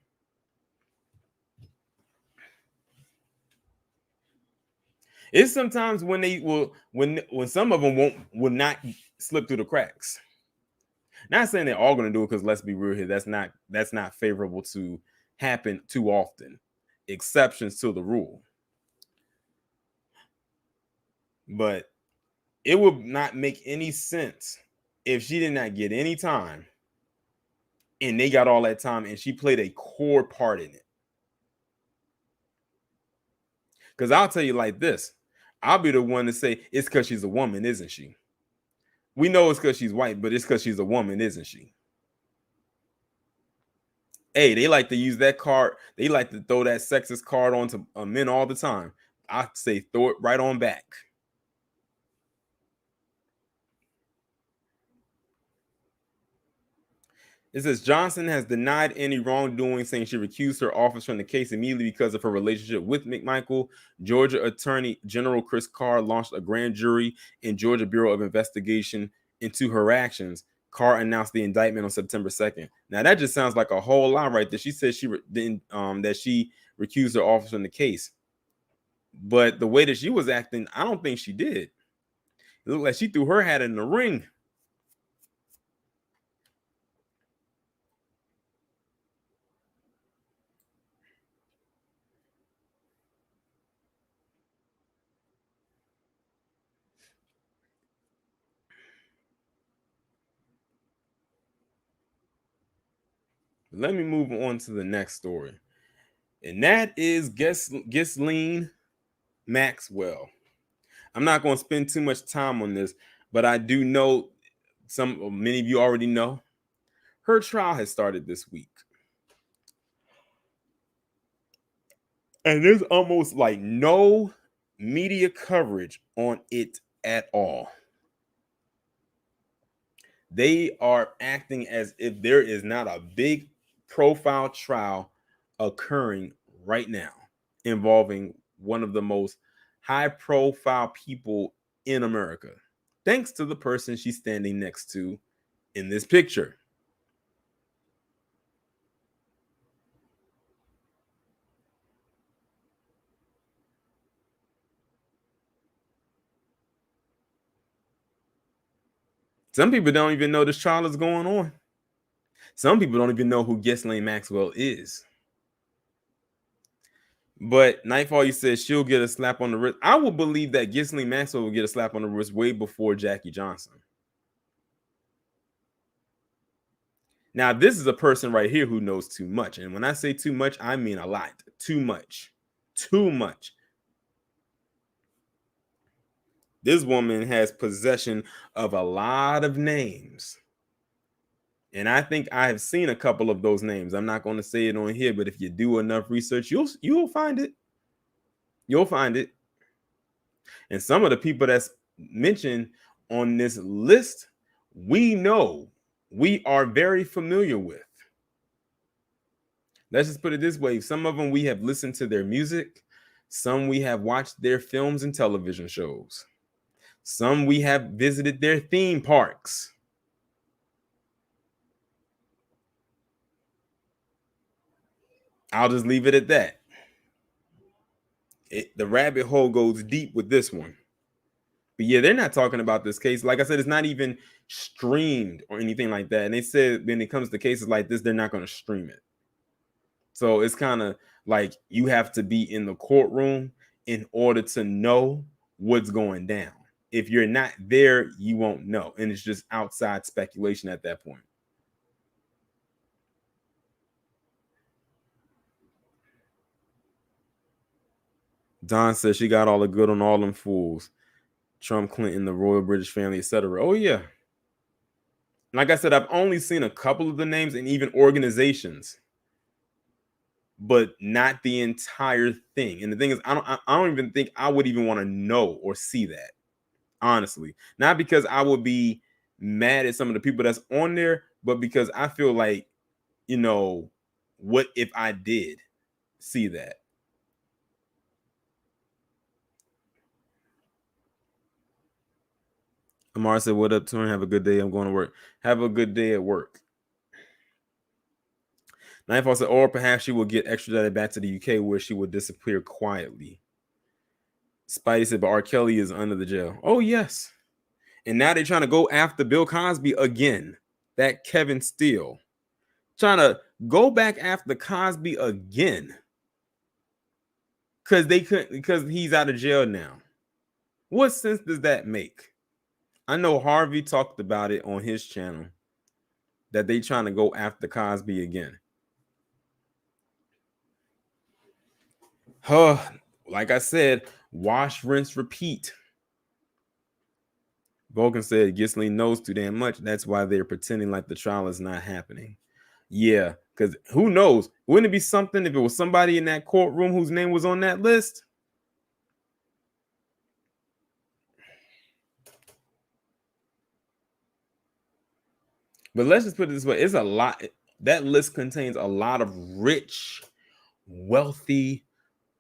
It's sometimes when they will, when some of them will not slip through the cracks. Not saying they're all going to do it, because let's be real here, that's not favorable to happen too often. Exceptions to the rule. But it would not make any sense if she did not get any time and they got all that time and she played a core part in it. Because I'll tell you like this, I'll be the one to say it's because she's a woman, isn't she? We know it's because she's white, but it's because she's a woman, isn't she? Hey, they like to use that card. They like to throw that sexist card onto men all the time. I say throw it right on back. It says Johnson has denied any wrongdoing, saying she recused her office from the case immediately because of her relationship with McMichael. Georgia Attorney General Chris Carr launched a grand jury in Georgia Bureau of Investigation into her actions. Carr announced the indictment on September 2nd. Now that just sounds like a whole lot right there. She said that she recused her office from the case, but the way that she was acting, I don't think she did. It looked like she threw her hat in the ring. Let me move on to the next story, and that is Ghislaine Maxwell. I'm not going to spend too much time on this, but I do know many of you already know her trial has started this week, and there's almost like no media coverage on it at all. They are acting as if there is not a big profile trial occurring right now involving one of the most high profile people in America, thanks to the person she's standing next to in this picture. Some people don't even know this trial is going on. Some people don't even know who Ghislaine Maxwell is. But Nightfall, you said she'll get a slap on the wrist. I will believe that Ghislaine Maxwell will get a slap on the wrist way before Jackie Johnson. Now, this is a person right here who knows too much. And when I say too much, I mean a lot. Too much. Too much. This woman has possession of a lot of names. And I think I have seen a couple of those names. I'm not going to say it on here, but if you do enough research, you'll find it. You'll find it. And some of the people that's mentioned on this list, we know, we are very familiar with. Let's just put it this way. Some of them we have listened to their music. Some we have watched their films and television shows. Some we have visited their theme parks. I'll just leave it at that. The rabbit hole goes deep with this one. But yeah, they're not talking about this case. Like I said, it's not even streamed or anything like that. And they said when it comes to cases like this, they're not going to stream it. So it's kind of like you have to be in the courtroom in order to know what's going down. If you're not there, you won't know. And it's just outside speculation at that point. Don says she got all the good on all them fools. Trump, Clinton, the Royal British family, etc. Oh, yeah. Like I said, I've only seen a couple of the names and even organizations, but not the entire thing. And the thing is, I don't even think I would even want to know or see that, honestly. Not because I would be mad at some of the people that's on there, but because I feel like, you know, what if I did see that? Amar said, what up, Torn? Have a good day. I'm going to work. Have a good day at work. Nightfall said, or perhaps she will get extradited back to the UK where she will disappear quietly. Spidey said, but R. Kelly is under the jail. Oh, yes. And now they're trying to go after Bill Cosby again. That Kevin Steele. Trying to go back after Cosby again. Because they couldn't, because he's out of jail now. What sense does that make? I know Harvey talked about it on his channel that they trying to go after Cosby again. Like I said, wash, rinse, repeat. Vulcan said Ghislaine knows too damn much. That's why they're pretending like the trial is not happening. Yeah, because who knows? Wouldn't it be something if it was somebody in that courtroom whose name was on that list? But let's just put it this way. It's a lot. That list contains a lot of rich, wealthy,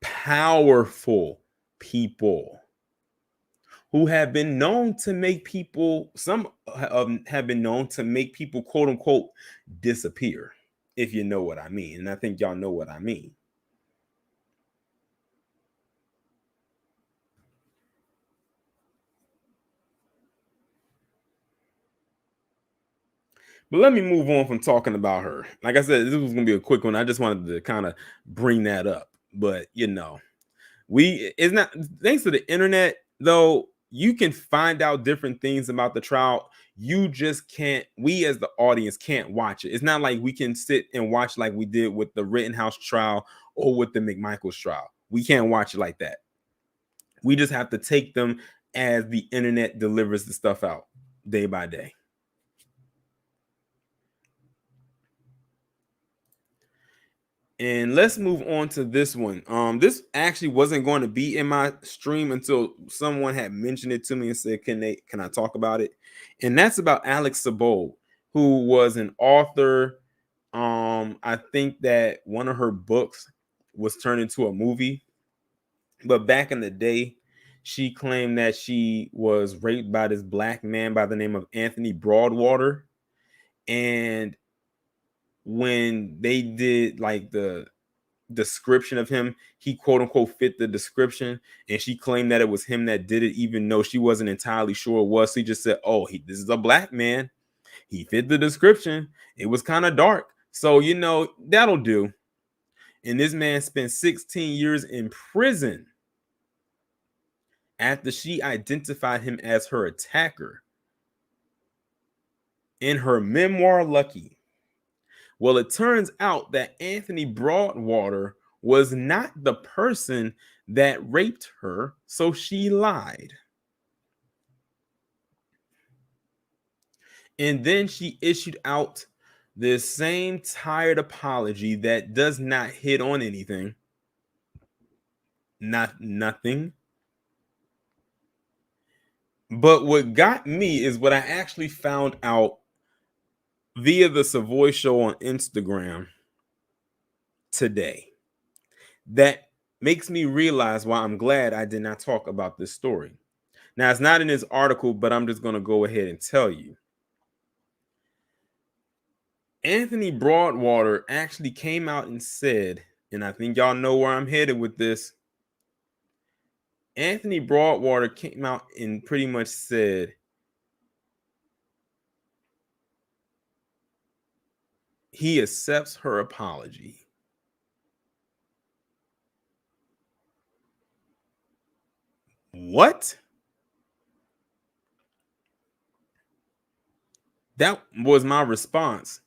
powerful people who have been known to make people, some have been known to make people, quote unquote, disappear, if you know what I mean. And I think y'all know what I mean. But let me move on from talking about her. Like I said, this was going to be a quick one. I just wanted to kind of bring that up. But, you know, it's not, thanks to the internet, though, you can find out different things about the trial. You just can't, we as the audience can't watch it. It's not like we can sit and watch like we did with the Rittenhouse trial or with the McMichael's trial. We can't watch it like that. We just have to take them as the internet delivers the stuff out day by day. And let's move on to this one. This actually wasn't going to be in my stream until someone had mentioned it to me and said, can I talk about it? And that's about Alice Sebold, who was an author. I think that one of her books was turned into a movie. But back in the day, she claimed that she was raped by this black man by the name of Anthony Broadwater. And when they did like the description of him, he quote unquote fit the description, and she claimed that it was him that did it, even though she wasn't entirely sure it was. She just said, oh, this is a black man, he fit the description, it was kind of dark, so you know, that'll do. And this man spent 16 years in prison after she identified him as her attacker. In her memoir, Lucky. Well, it turns out that Anthony Broadwater was not the person that raped her, so she lied. And then she issued out this same tired apology that does not hit on anything. Nothing. But what got me is what I actually found out via the Savoy Show on Instagram today. That makes me realize why I'm glad I did not talk about this story. Now, it's not in this article, but I'm just going to go ahead and tell you. Anthony Broadwater actually came out and said, and I think y'all know where I'm headed with this. Anthony Broadwater came out and pretty much said he accepts her apology. What? That was my response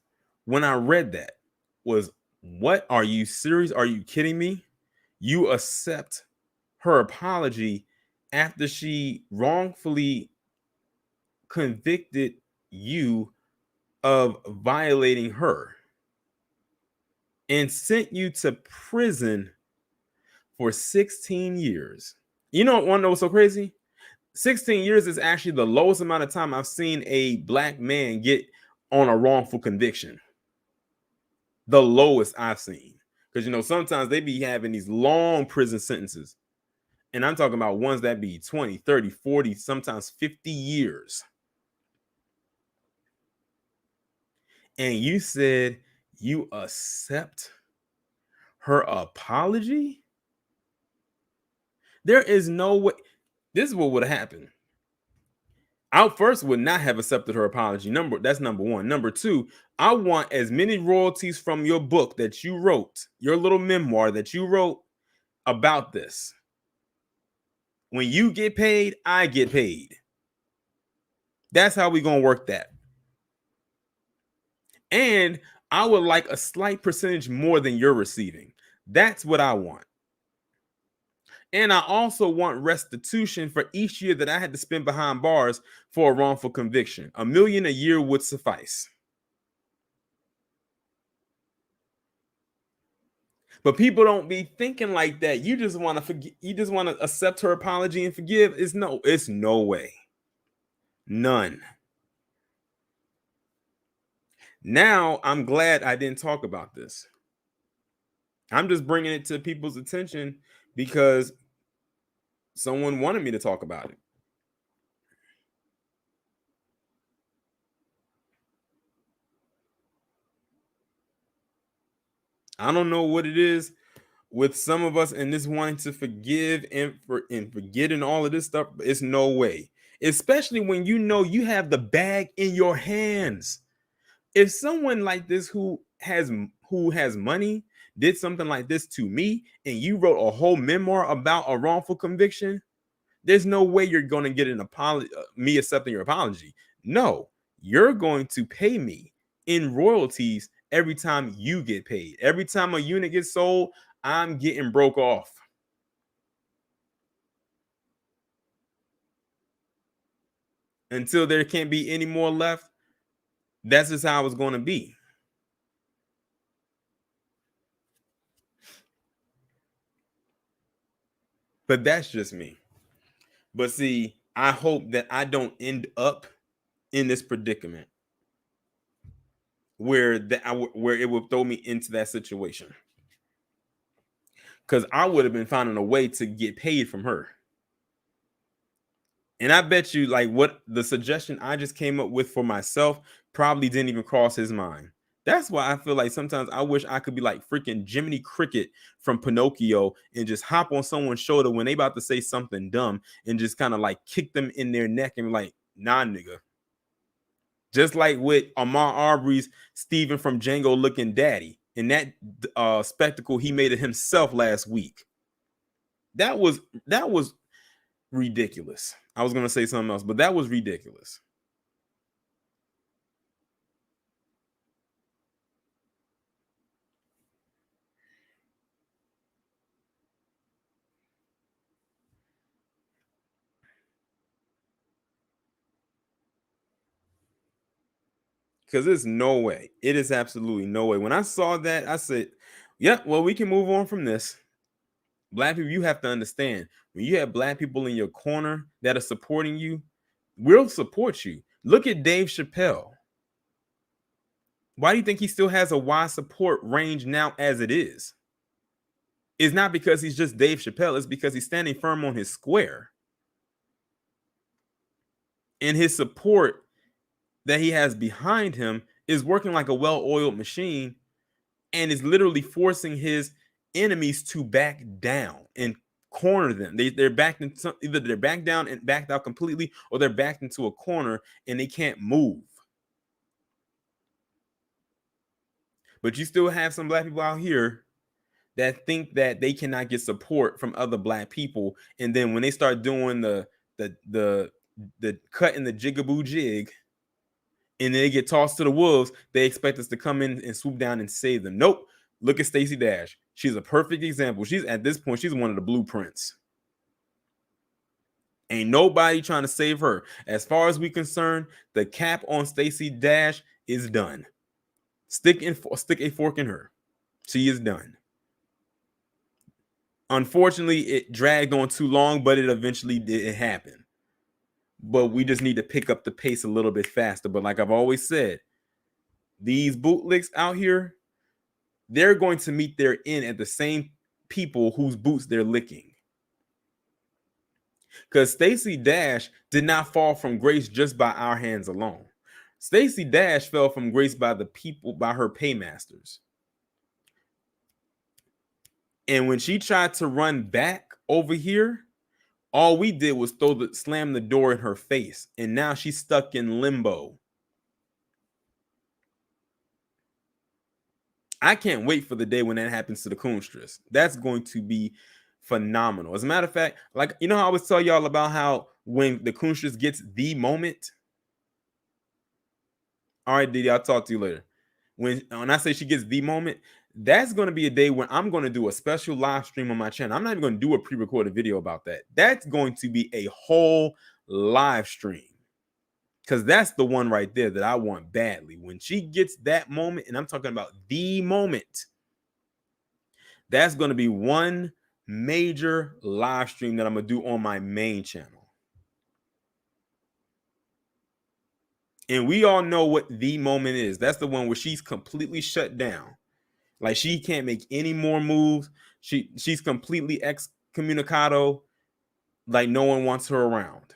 when I read that. Was, what? Are you serious? Are you kidding me? You accept her apology after she wrongfully convicted you of violating her and sent you to prison for 16 years. You don't want to know what's so crazy? 16 years is actually the lowest amount of time I've seen a black man get on a wrongful conviction. The lowest I've seen. Because, you know, sometimes they be having these long prison sentences. And I'm talking about ones that be 20, 30, 40, sometimes 50 years. And you said you accept her apology? There is no way. This is what would have happened. I first would not have accepted her apology. That's number one. Number two, I want as many royalties from your book that you wrote, your little memoir that you wrote about this. When you get paid, I get paid. That's how we gonna work that. And I would like a slight percentage more than you're receiving. That's what I want. And I also want restitution for each year that I had to spend behind bars for a wrongful conviction. $1 million a year would suffice. But people don't be thinking like that. You just want to forget. You just want to accept her apology and forgive. It's no way. None. Now I'm glad I didn't talk about this. I'm just bringing it to people's attention because someone wanted me to talk about it. I don't know what it is with some of us and this wanting to forgive and forget and all of this stuff. It's no way, especially when you know you have the bag in your hands. If someone like this who has money did something like this to me and you wrote a whole memoir about a wrongful conviction, there's no way you're going to get an apology, me accepting your apology. No, you're going to pay me in royalties every time you get paid. Every time a unit gets sold, I'm getting broke off. Until there can't be any more left, that's just how it's going to be. But that's just me. But see, I hope that I don't end up in this predicament where it would throw me into that situation. Because I would have been finding a way to get paid from her. And I bet you, like, what the suggestion I just came up with for myself probably didn't even cross his mind. That's why I feel like sometimes I wish I could be like freaking Jiminy Cricket from Pinocchio and just hop on someone's shoulder when they about to say something dumb and just kind of like kick them in their neck and be like, nah, nigga. Just like with Ahmaud Arbery's Stephen from Django looking daddy. in that spectacle he made of himself last week. That was ridiculous. I was going to say something else, but that was ridiculous. Because there's no way. It is absolutely no way. When I saw that, I said, yeah, well, we can move on from this. Black people, you have to understand, when you have black people in your corner that are supporting you, we'll support you. Look at Dave Chappelle. Why do you think he still has a wide support range now as it is? It's not because he's just Dave Chappelle. It's because he's standing firm on his square. And his support that he has behind him is working like a well-oiled machine and is literally forcing his enemies to back down and corner them. They're backed in either they're backed down and backed out completely, or they're backed into a corner and they can't move. But you still have some black people out here that think that they cannot get support from other black people, and then when they start doing the cut in the jigaboo jig, and they get tossed to the wolves, they expect us to come in and swoop down and save them. Nope. Look at Stacey Dash. She's a perfect example. She's at this point, she's one of the blueprints. Ain't nobody trying to save her. As far as we're concerned, the cap on Stacey Dash is done. Stick a fork in her. She is done. Unfortunately, it dragged on too long, but it eventually did happen. But we just need to pick up the pace a little bit faster. But like I've always said, these bootlicks out here, they're going to meet their end at the same people whose boots they're licking. Because Stacey Dash did not fall from grace just by our hands alone. Stacey Dash fell from grace by the people, by her paymasters. And when she tried to run back over here, all we did was slam the door in her face. And now she's stuck in limbo. I can't wait for the day when that happens to the Coonstress. That's going to be phenomenal. As a matter of fact, like, you know how I always tell y'all about how when the Coonstress gets the moment? All right, Didi, I'll talk to you later. When I say she gets the moment, that's going to be a day when I'm going to do a special live stream on my channel. I'm not even going to do a pre-recorded video about that. That's going to be a whole live stream. Because that's the one right there that I want badly. When she gets that moment, and I'm talking about the moment, that's going to be one major live stream that I'm going to do on my main channel. And we all know what the moment is. That's the one where she's completely shut down. Like, she can't make any more moves. She's completely excommunicado. Like, no one wants her around.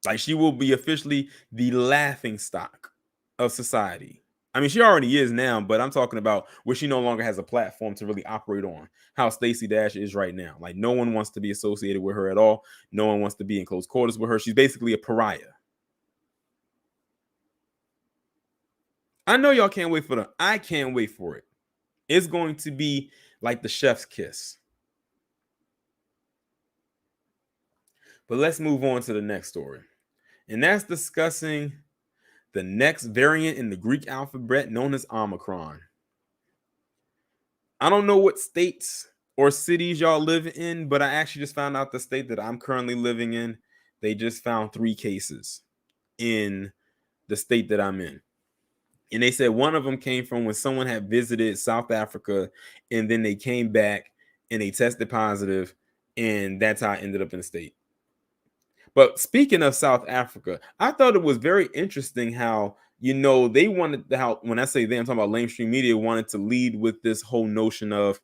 Like, she will be officially the laughing stock of society. I mean, she already is now, but I'm talking about where she no longer has a platform to really operate on. How Stacey Dash is right now. Like, no one wants to be associated with her at all. No one wants to be in close quarters with her. She's basically a pariah. I know y'all can't wait for them. I can't wait for it. It's going to be like the chef's kiss. But let's move on to the next story. And that's discussing the next variant in the Greek alphabet known as Omicron. I don't know what states or cities y'all live in, but I actually just found out the state that I'm currently living in. They just found 3 cases in the state that I'm in. And they said one of them came from when someone had visited South Africa, and then they came back and they tested positive, and that's how I ended up in the state. But speaking of South Africa, I thought it was very interesting how, you know, they wanted, how, when I say they, I'm talking about lamestream media, wanted to lead with this whole notion of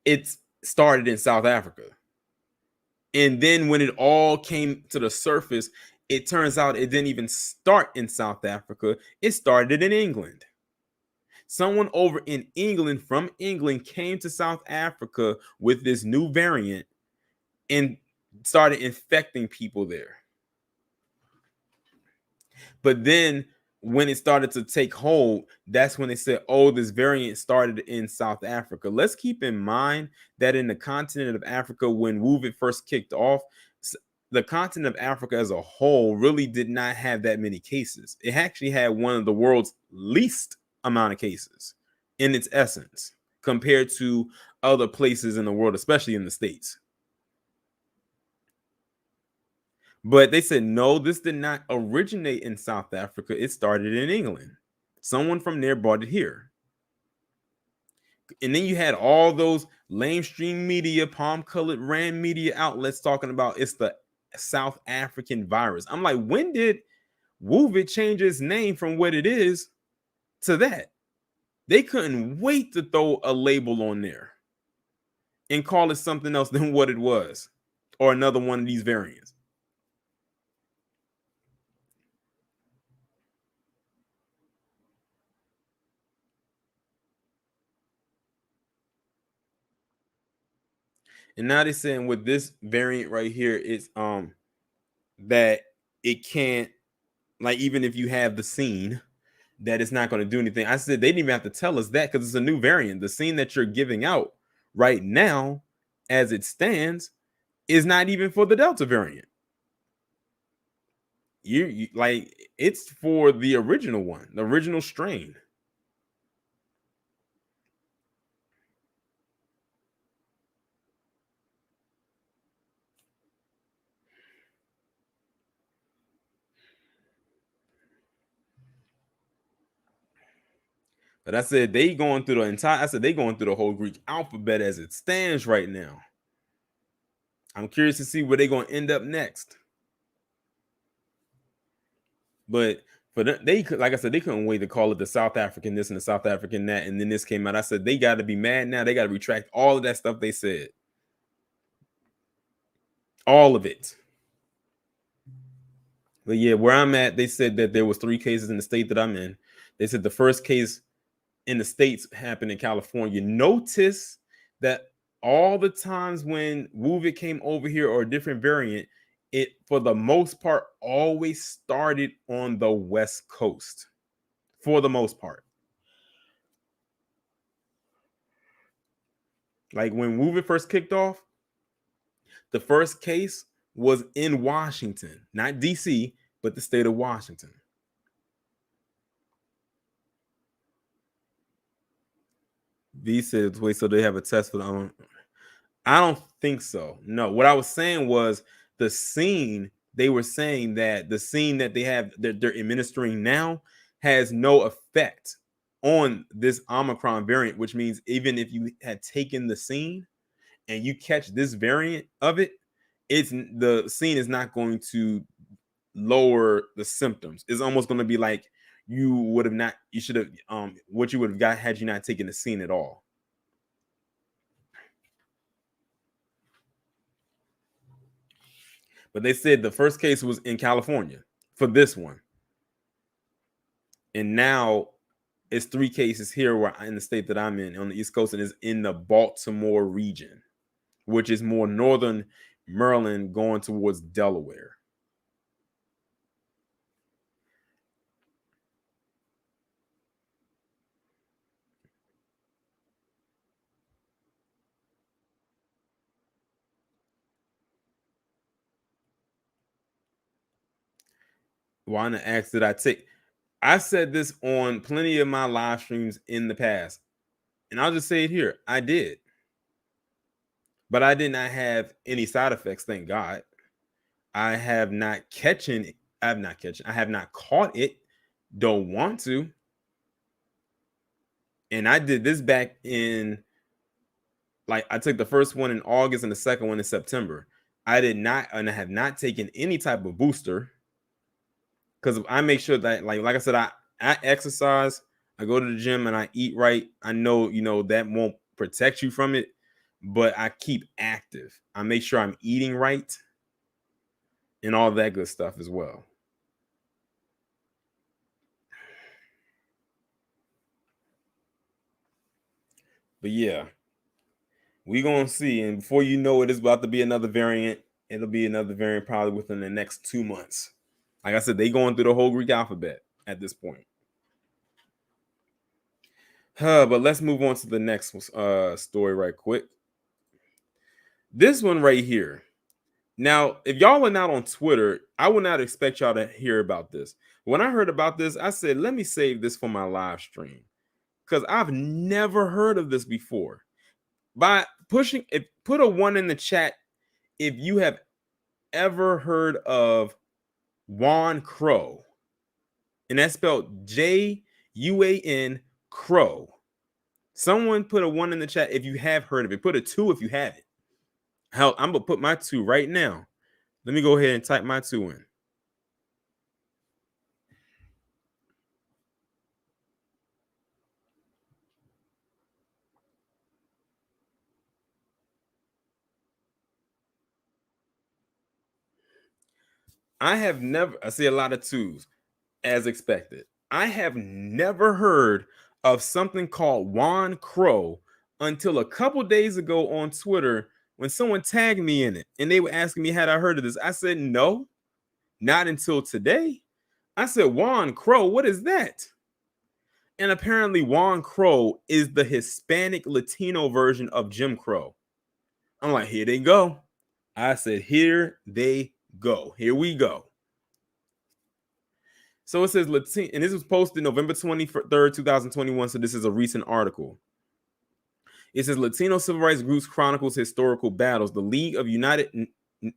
it started in South Africa. And then when it all came to the surface, it turns out it didn't even start in South Africa. It started in England. Someone over in England, from England, came to South Africa with this new variant and started infecting people there. But then when it started to take hold, that's when they said, oh, this variant started in South Africa. Let's keep in mind that in the continent of Africa, when WUVID first kicked off, the continent of Africa as a whole really did not have that many cases. It actually had one of the world's least amount of cases in its essence compared to other places in the world, especially in the States. But they said, no, this did not originate in South Africa. It started in England. Someone from there brought it here. And then you had all those lamestream media, palm-colored Rand media outlets talking about it's the South African virus. I'm like, when did WUVID change its name from what it is to that? They couldn't wait to throw a label on there and call it something else than what it was, or another one of these variants. And now they're saying with this variant right here, it's that it can't, like, even if you have the scene, that it's not going to do anything. I said they didn't even have to tell us that because it's a new variant. The scene that you're giving out right now, as it stands, is not even for the Delta variant. You like, it's for the original one, the original strain. But I said they going through the whole Greek alphabet as it stands right now. I'm curious to see where they're going to end up next. But for them, like I said, they couldn't wait to call it the South African this and the South African that, and then this came out. I said they got to be mad now. They got to retract all of that stuff they said. All of it. But yeah, where I'm at, they said that there was 3 cases in the state that I'm in. They said the first case in the States happened in California. Notice that all the times when WUVID came over here or a different variant, it, for the most part, always started on the West Coast. For the most part. Like when WUVID first kicked off, the first case was in Washington, not DC, but the state of Washington. V said, wait, so they have a test for the I don't think so. No, what I was saying was the scene, they were saying that the scene that they have that they're administering now has no effect on this Omicron variant, which means even if you had taken the scene and you catch this variant of it, it's the scene is not going to lower the symptoms. It's almost going to be like you should have what you would have got had you not taken the scene at all. But they said the first case was in California for this one. And now it's 3 cases here where in the state that I'm in on the East Coast, and is in the Baltimore region, which is more northern Maryland going towards Delaware. Want to ask did I take? I said this on plenty of my live streams in the past, and I'll just say it here. I did, but I did not have any side effects. Thank God. I have not caught it. Don't want to. And I did this back in, like, I took the first one in August and the second one in September. I did not, and I have not taken any type of booster. Because I make sure that, like I said, I exercise, I go to the gym, and I eat right. I know, that won't protect you from it, but I keep active. I make sure I'm eating right and all that good stuff as well. But yeah, we're going to see. And before you know it, it's about to be another variant. It'll be another variant probably within the next 2 months. Like I said, they going through the whole Greek alphabet. at this point. But let's move on to the next story right quick. This one right here. Now, if y'all are not on Twitter, I would not expect y'all to hear about this. When I heard about this, I said, let me save this for my live stream because I've never heard of this before. By pushing it, put a 1 in the chat if you have ever heard of Juan Crow. And that's spelled Juan Crow. Someone put a 1 in the chat if you have heard of it. Put a 2 if you haven't. Hell, I'm gonna put my 2 right now. Let me go ahead and type my 2 in. I see a lot of 2s as expected. I have never heard of something called Juan Crow until a couple days ago on Twitter when someone tagged me in it and they were asking me had I heard of this. I said no, not until today. I said Juan Crow, what is that? And apparently Juan Crow is the Hispanic Latino version of Jim Crow. I'm like, here they go. I said, here they go. Here we go. So it says Latino, and this was posted November 23rd, 2021. So this is a recent article. It says Latino civil rights groups chronicles historical battles. The League of United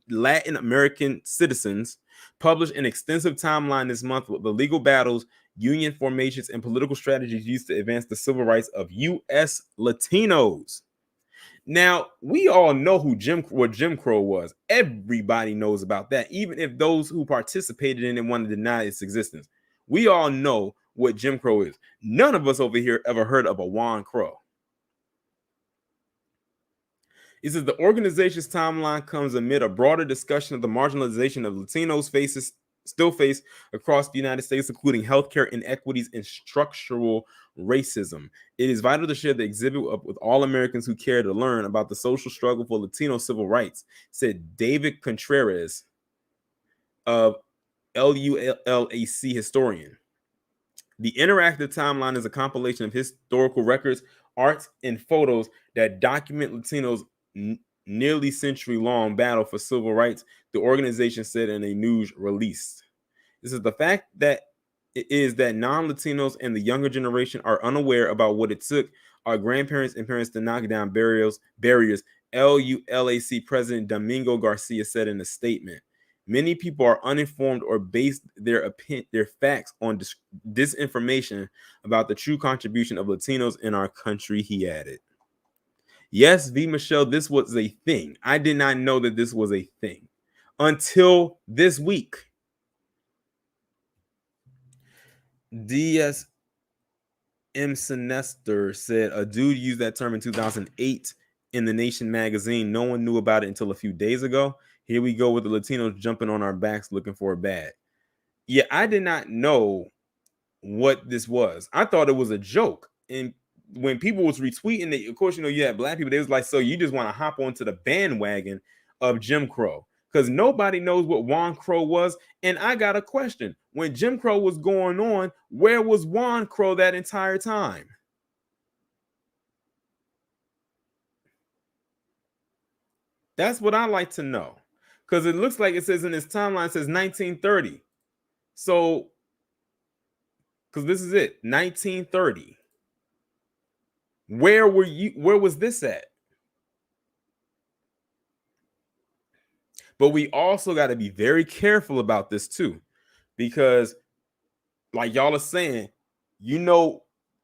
Latin American Citizens published an extensive timeline this month with the legal battles, union formations, and political strategies used to advance the civil rights of U.S. Latinos. Now, we all know what Jim Crow was. Everybody knows about that, even if those who participated in it want to deny its existence. We all know what Jim Crow is. None of us over here ever heard of a Juan Crow. It says the organization's timeline comes amid a broader discussion of the marginalization of Latinos still face across the United States, including healthcare inequities and structural racism. It is vital to share the exhibit with all Americans who care to learn about the social struggle for Latino civil rights, said David Contreras of LULAC historian. The interactive timeline is a compilation of historical records, arts, and photos that document Latinos' nearly century-long battle for civil rights, the organization said in a news release. This is the fact that it is that non-Latinos and the younger generation are unaware about what it took our grandparents and parents to knock down barriers. LULAC President Domingo Garcia said in a statement. Many people are uninformed or base their facts on disinformation about the true contribution of Latinos in our country, he added. Yes, V. Michelle, this was a thing. I did not know that this was a thing until this week. D.S. M. Sinester said a dude used that term in 2008 in The Nation magazine. No one knew about it until a few days ago. Here we go with the Latinos jumping on our backs looking for a bad. Yeah, I did not know what this was. I thought it was a joke. And when people was retweeting it, of course, you had black people, they was like, so you just want to hop onto the bandwagon of Jim Crow. Because nobody knows what Juan Crow was. And I got a question. When Jim Crow was going on, where was Juan Crow that entire time? That's what I like to know. Because it looks like it says in his timeline, it says 1930. So, because this is it, 1930. Where were you? Where was this at? But we also got to be very careful about this too, because like y'all are saying,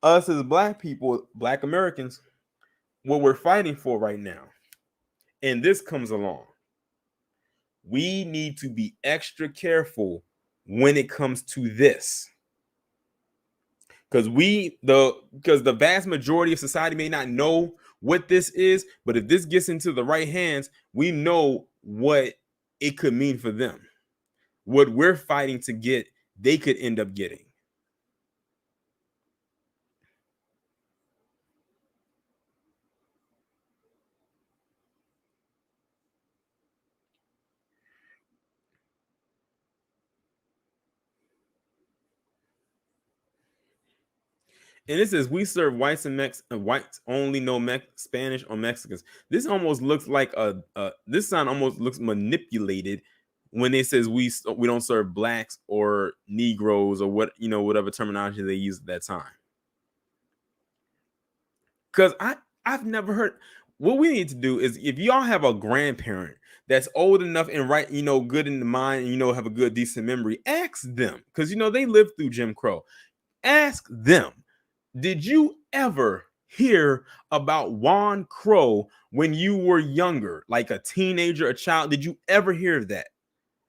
us as black people, black Americans, what we're fighting for right now. And this comes along. We need to be extra careful when it comes to this. Because the vast majority of society may not know what this is, but if this gets into the right hands, we know what it could mean for them. What we're fighting to get, they could end up getting. And it says we serve whites and whites only, no Spanish or Mexicans. This almost looks like this sign almost looks manipulated when it says we don't serve blacks or Negroes or whatever terminology they use at that time. Because I've never heard. What we need to do is, if y'all have a grandparent that's old enough and good in the mind, and have a good decent memory, ask them, because they lived through Jim Crow. Ask them, did you ever hear about Juan Crow when you were younger, like a teenager, a child? Did you ever hear that?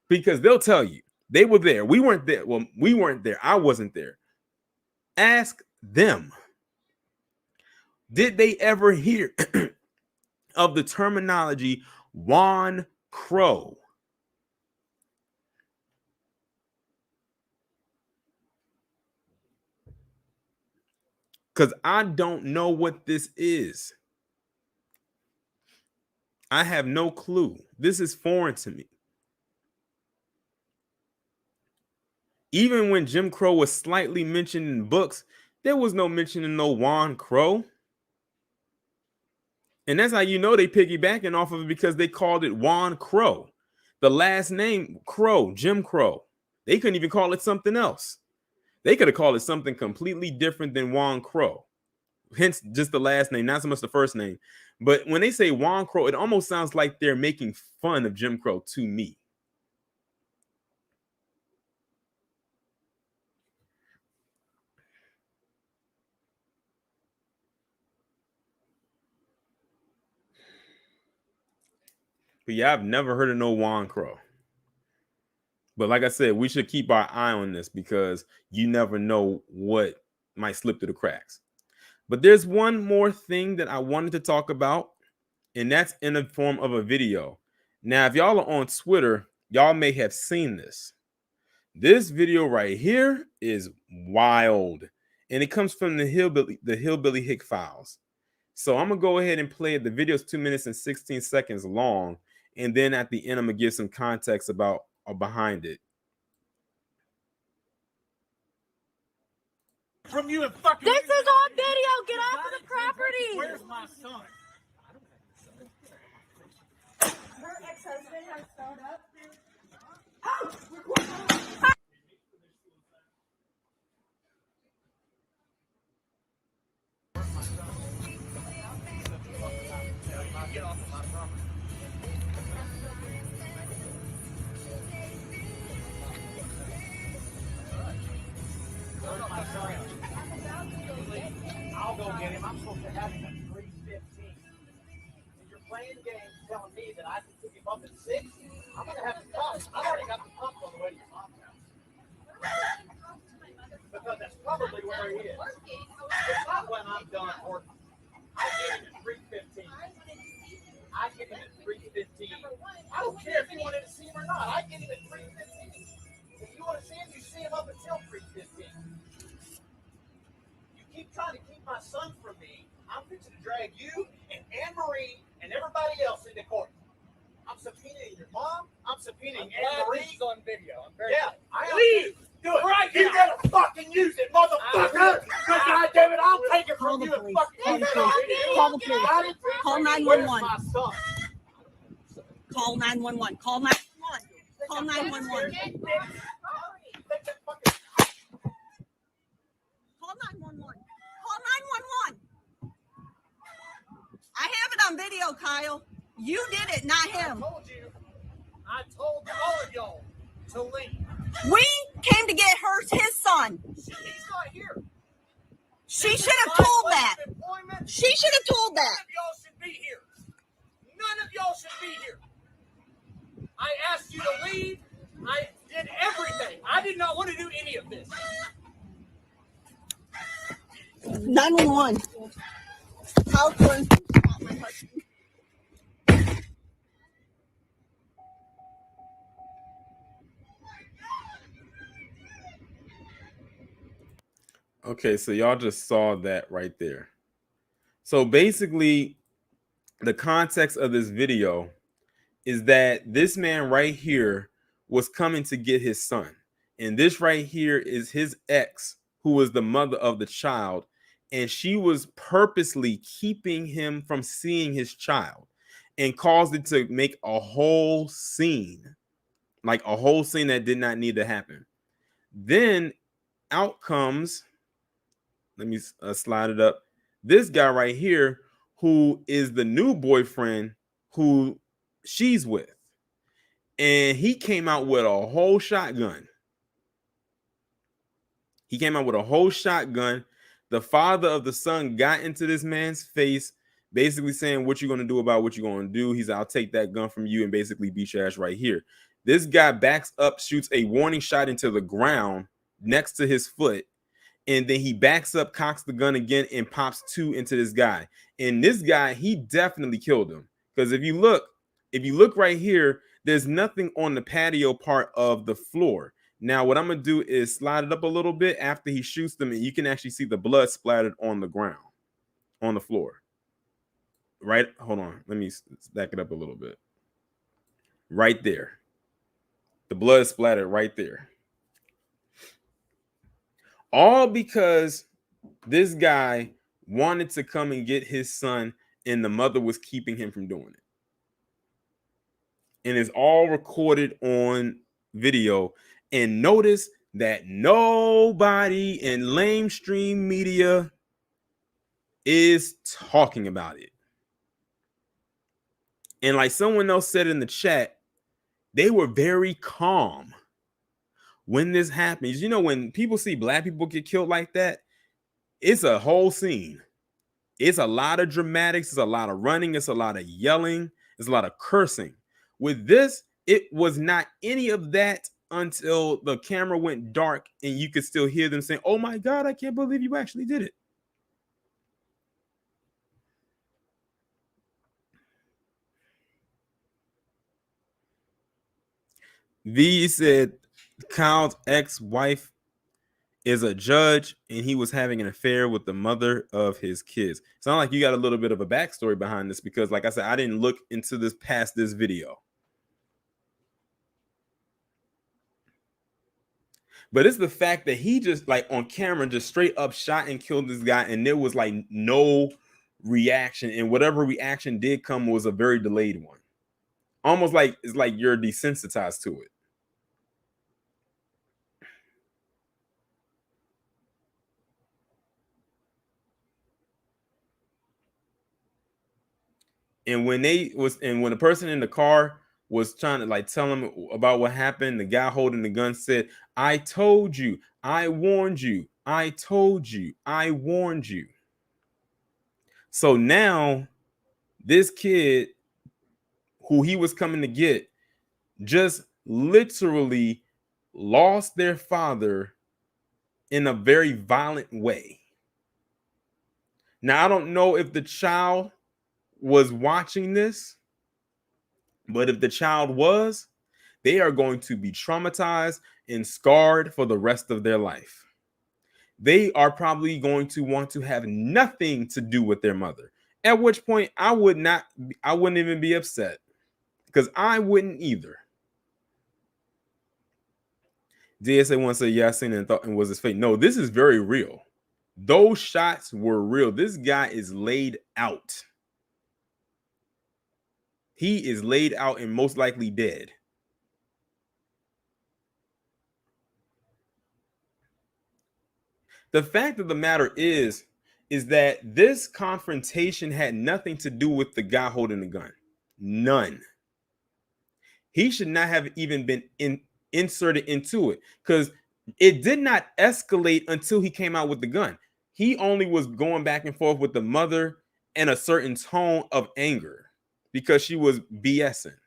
Because they'll tell you they were there. We weren't there. Well, we weren't there. I wasn't there. Ask them. Did they ever hear of the terminology Juan Crow? Because I don't know what this is. I have no clue. This is foreign to me. Even when Jim Crow was slightly mentioned in books, there was no mention of no Juan Crow. And that's how they piggybacking off of it, because they called it Juan Crow. The last name, Crow, Jim Crow. They couldn't even call it something else. They could have called it something completely different than Juan Crow. Hence, just the last name, not so much the first name. But when they say Juan Crow, it almost sounds like they're making fun of Jim Crow to me. But yeah, I've never heard of no Juan Crow. But like I said, we should keep our eye on this, because you never know what might slip through the cracks. But there's one more thing that I wanted to talk about, and that's in the form of a video. Now, if y'all are on Twitter, y'all may have seen this. This video right here is wild, and it comes from the Hillbilly Hick Files. So I'm gonna go ahead and play it. The video is 2 minutes and 16 seconds long, and then at the end, I'm gonna give some context about or behind it. From you and fucking. This is on video. Get off of the property. Where's my son? Her ex-husband has showed up. Get off of my property. I'll go get him. I'm supposed to have him at 3:15. And you're playing games telling me that I can pick him up at 6? I'm going to have to come. I've already got the pump on the way to your mom's house. Because that's probably where he is. It's not when I'm done working. I get him at 3:15. I get him at 3:15. I don't care if you wanted to see him or not. I get him at 3:15. If you want to see him, you see him up until 3:15. You keep trying to keep my son from me. I'm fixing to drag you and Anne-Marie and everybody else into court. I'm subpoenaing your mom. I'm subpoenaing Anne-Marie. This is on video. I'm very I am. Please do it. Right, you gotta fucking use it, motherfucker. Because goddamn it, I'll take it from you and fucking use it. Call the police. Call 911. Where's my son? Call 911. Call 911. Call 911. Call 911. Call 911. I have it on video, Kyle. You did it, not him. I told all of y'all to leave. We came to get his son. He's not here. She should have told that. She should have told that. None of y'all should be here. None of y'all should be here. I asked you to leave. I did everything. I did not want to do any of this. 911. How Clarence shot my husband. Okay, so y'all just saw that right there. So basically, the context of this video is that this man right here was coming to get his son. And this right here is his ex, who was the mother of the child. and she was purposely keeping him from seeing his child and caused it to make a whole scene, like a whole scene that did not need to happen. Then out comes, let me slide it up, this guy right here, who is the new boyfriend who she's with. And he came out with a whole shotgun. He came out with a whole shotgun. The father of the son got into this man's face, basically saying, what you going to do about what you're going to do? He's, I'll take that gun from you and basically beat your ass right here. This guy backs up, shoots a warning shot into the ground next to his foot. And then he backs up, cocks the gun again, and pops 2 into this guy. And this guy, he definitely killed him. Because if you look right here, there's nothing on the patio part of the floor. Now, what I'm going to do is slide it up a little bit after he shoots them, and you can actually see the blood splattered on the ground, on the floor. Right? Hold on. Let me back it up a little bit. Right there. The blood splattered right there. All because this guy wanted to come and get his son, and the mother was keeping him from doing it. And it's all recorded on video. And notice that nobody in Livestream media is talking about it. And like someone else said in the chat, they were very calm when this happens. You know, when people see black people get killed like that, it's a whole scene. It's a lot of dramatics. It's a lot of running. It's a lot of yelling. It's a lot of cursing. With this, it was not any of that until the camera went dark and you could still hear them saying, oh my God, I can't believe you actually did it. V said Kyle's ex-wife is a judge and he was having an affair with the mother of his kids. Sounds like you got a little bit of a backstory behind this, because like I said, I didn't look into this past this video. But it's the fact that he just like on camera just straight up shot and killed this guy, and there was like no reaction, and whatever reaction did come was a very delayed one. Almost like it's like you're desensitized to it. And when the person in the car was trying to like tell him about what happened, the guy holding the gun said, I told you, I warned you, I told you, I warned you. So now this kid who he was coming to get just literally lost their father in a very violent way. Now, I don't know if the child was watching this, but if the child was, they are going to be traumatized and scarred for the rest of their life. They are probably going to want to have nothing to do with their mother. At which point I wouldn't even be upset, because I wouldn't either. DSA one said, yeah, I seen it and thought it was his fate. No, this is very real. Those shots were real. This guy is laid out. He is laid out and most likely dead. The fact of the matter is that this confrontation had nothing to do with the guy holding the gun. None. He should not have even been inserted into it, because it did not escalate until he came out with the gun. He only was going back and forth with the mother in a certain tone of anger because she was BSing.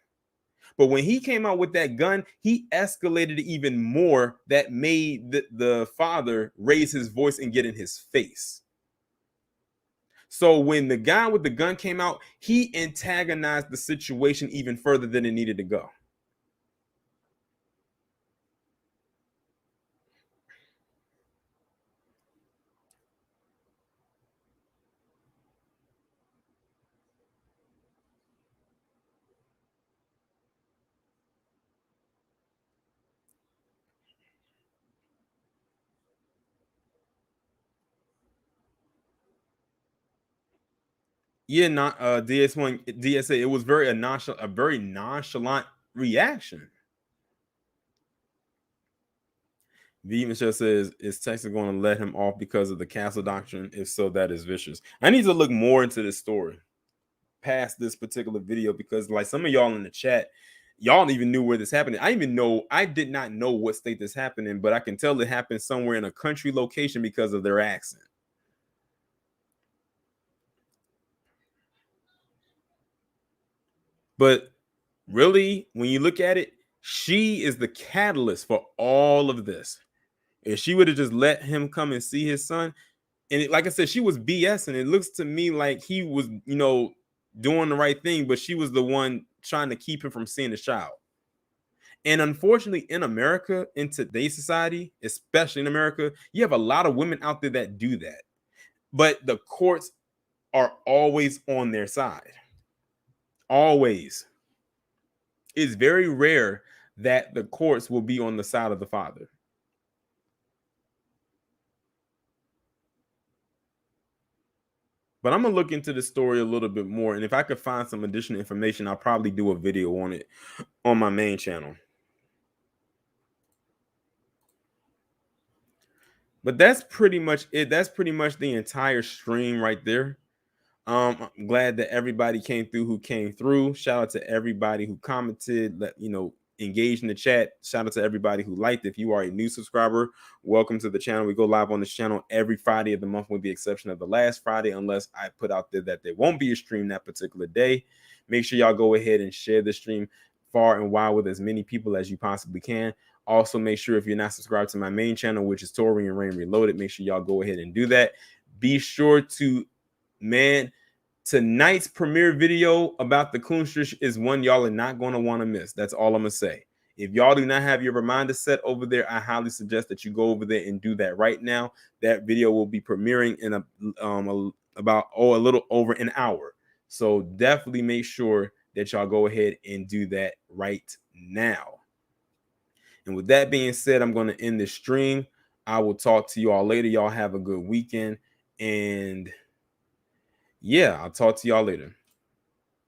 But when he came out with that gun, he escalated it even more. That made the father raise his voice and get in his face. So when the guy with the gun came out, he antagonized the situation even further than it needed to go. Yeah, not DS1 DSA. It was very nonchalant reaction. V Michelle says, is Texas going to let him off because of the castle doctrine? If so, that is vicious. I need to look more into this story past this particular video, because like some of y'all in the chat, y'all even knew where this happened. I did not know what state this happened in, but I can tell it happened somewhere in a country location because of their accent. But really, when you look at it, she is the catalyst for all of this. If she would have just let him come and see his son, and like I said, she was BS, and it looks to me like he was, doing the right thing, but she was the one trying to keep him from seeing his child. And unfortunately, in America, in today's society, especially in America, you have a lot of women out there that do that. But the courts are always on their side. Always. It's very rare that the courts will be on the side of the father. But I'm going to look into the story a little bit more. And if I could find some additional information, I'll probably do a video on it on my main channel. But that's pretty much it. That's pretty much the entire stream right there. I'm glad that everybody came through who came through. Shout out to everybody who commented, engaged in the chat. Shout out to everybody who liked. If you are a new subscriber, welcome to the channel. We go live on this channel every Friday of the month, with the exception of the last Friday, unless I put out there that there won't be a stream that particular day. Make sure y'all go ahead and share the stream far and wide with as many people as you possibly can. Also, make sure if you're not subscribed to my main channel, which is Tori and Rain Reloaded, make sure y'all go ahead and do that. Be sure to, tonight's premiere video about the Coonstrish is one y'all are not going to want to miss. That's all I'm going to say. If y'all do not have your reminder set over there, I highly suggest that you go over there and do that right now. That video will be premiering in a little over an hour. So definitely make sure that y'all go ahead and do that right now. And with that being said, I'm going to end this stream. I will talk to you all later. Y'all have a good weekend. And yeah, I'll talk to y'all later.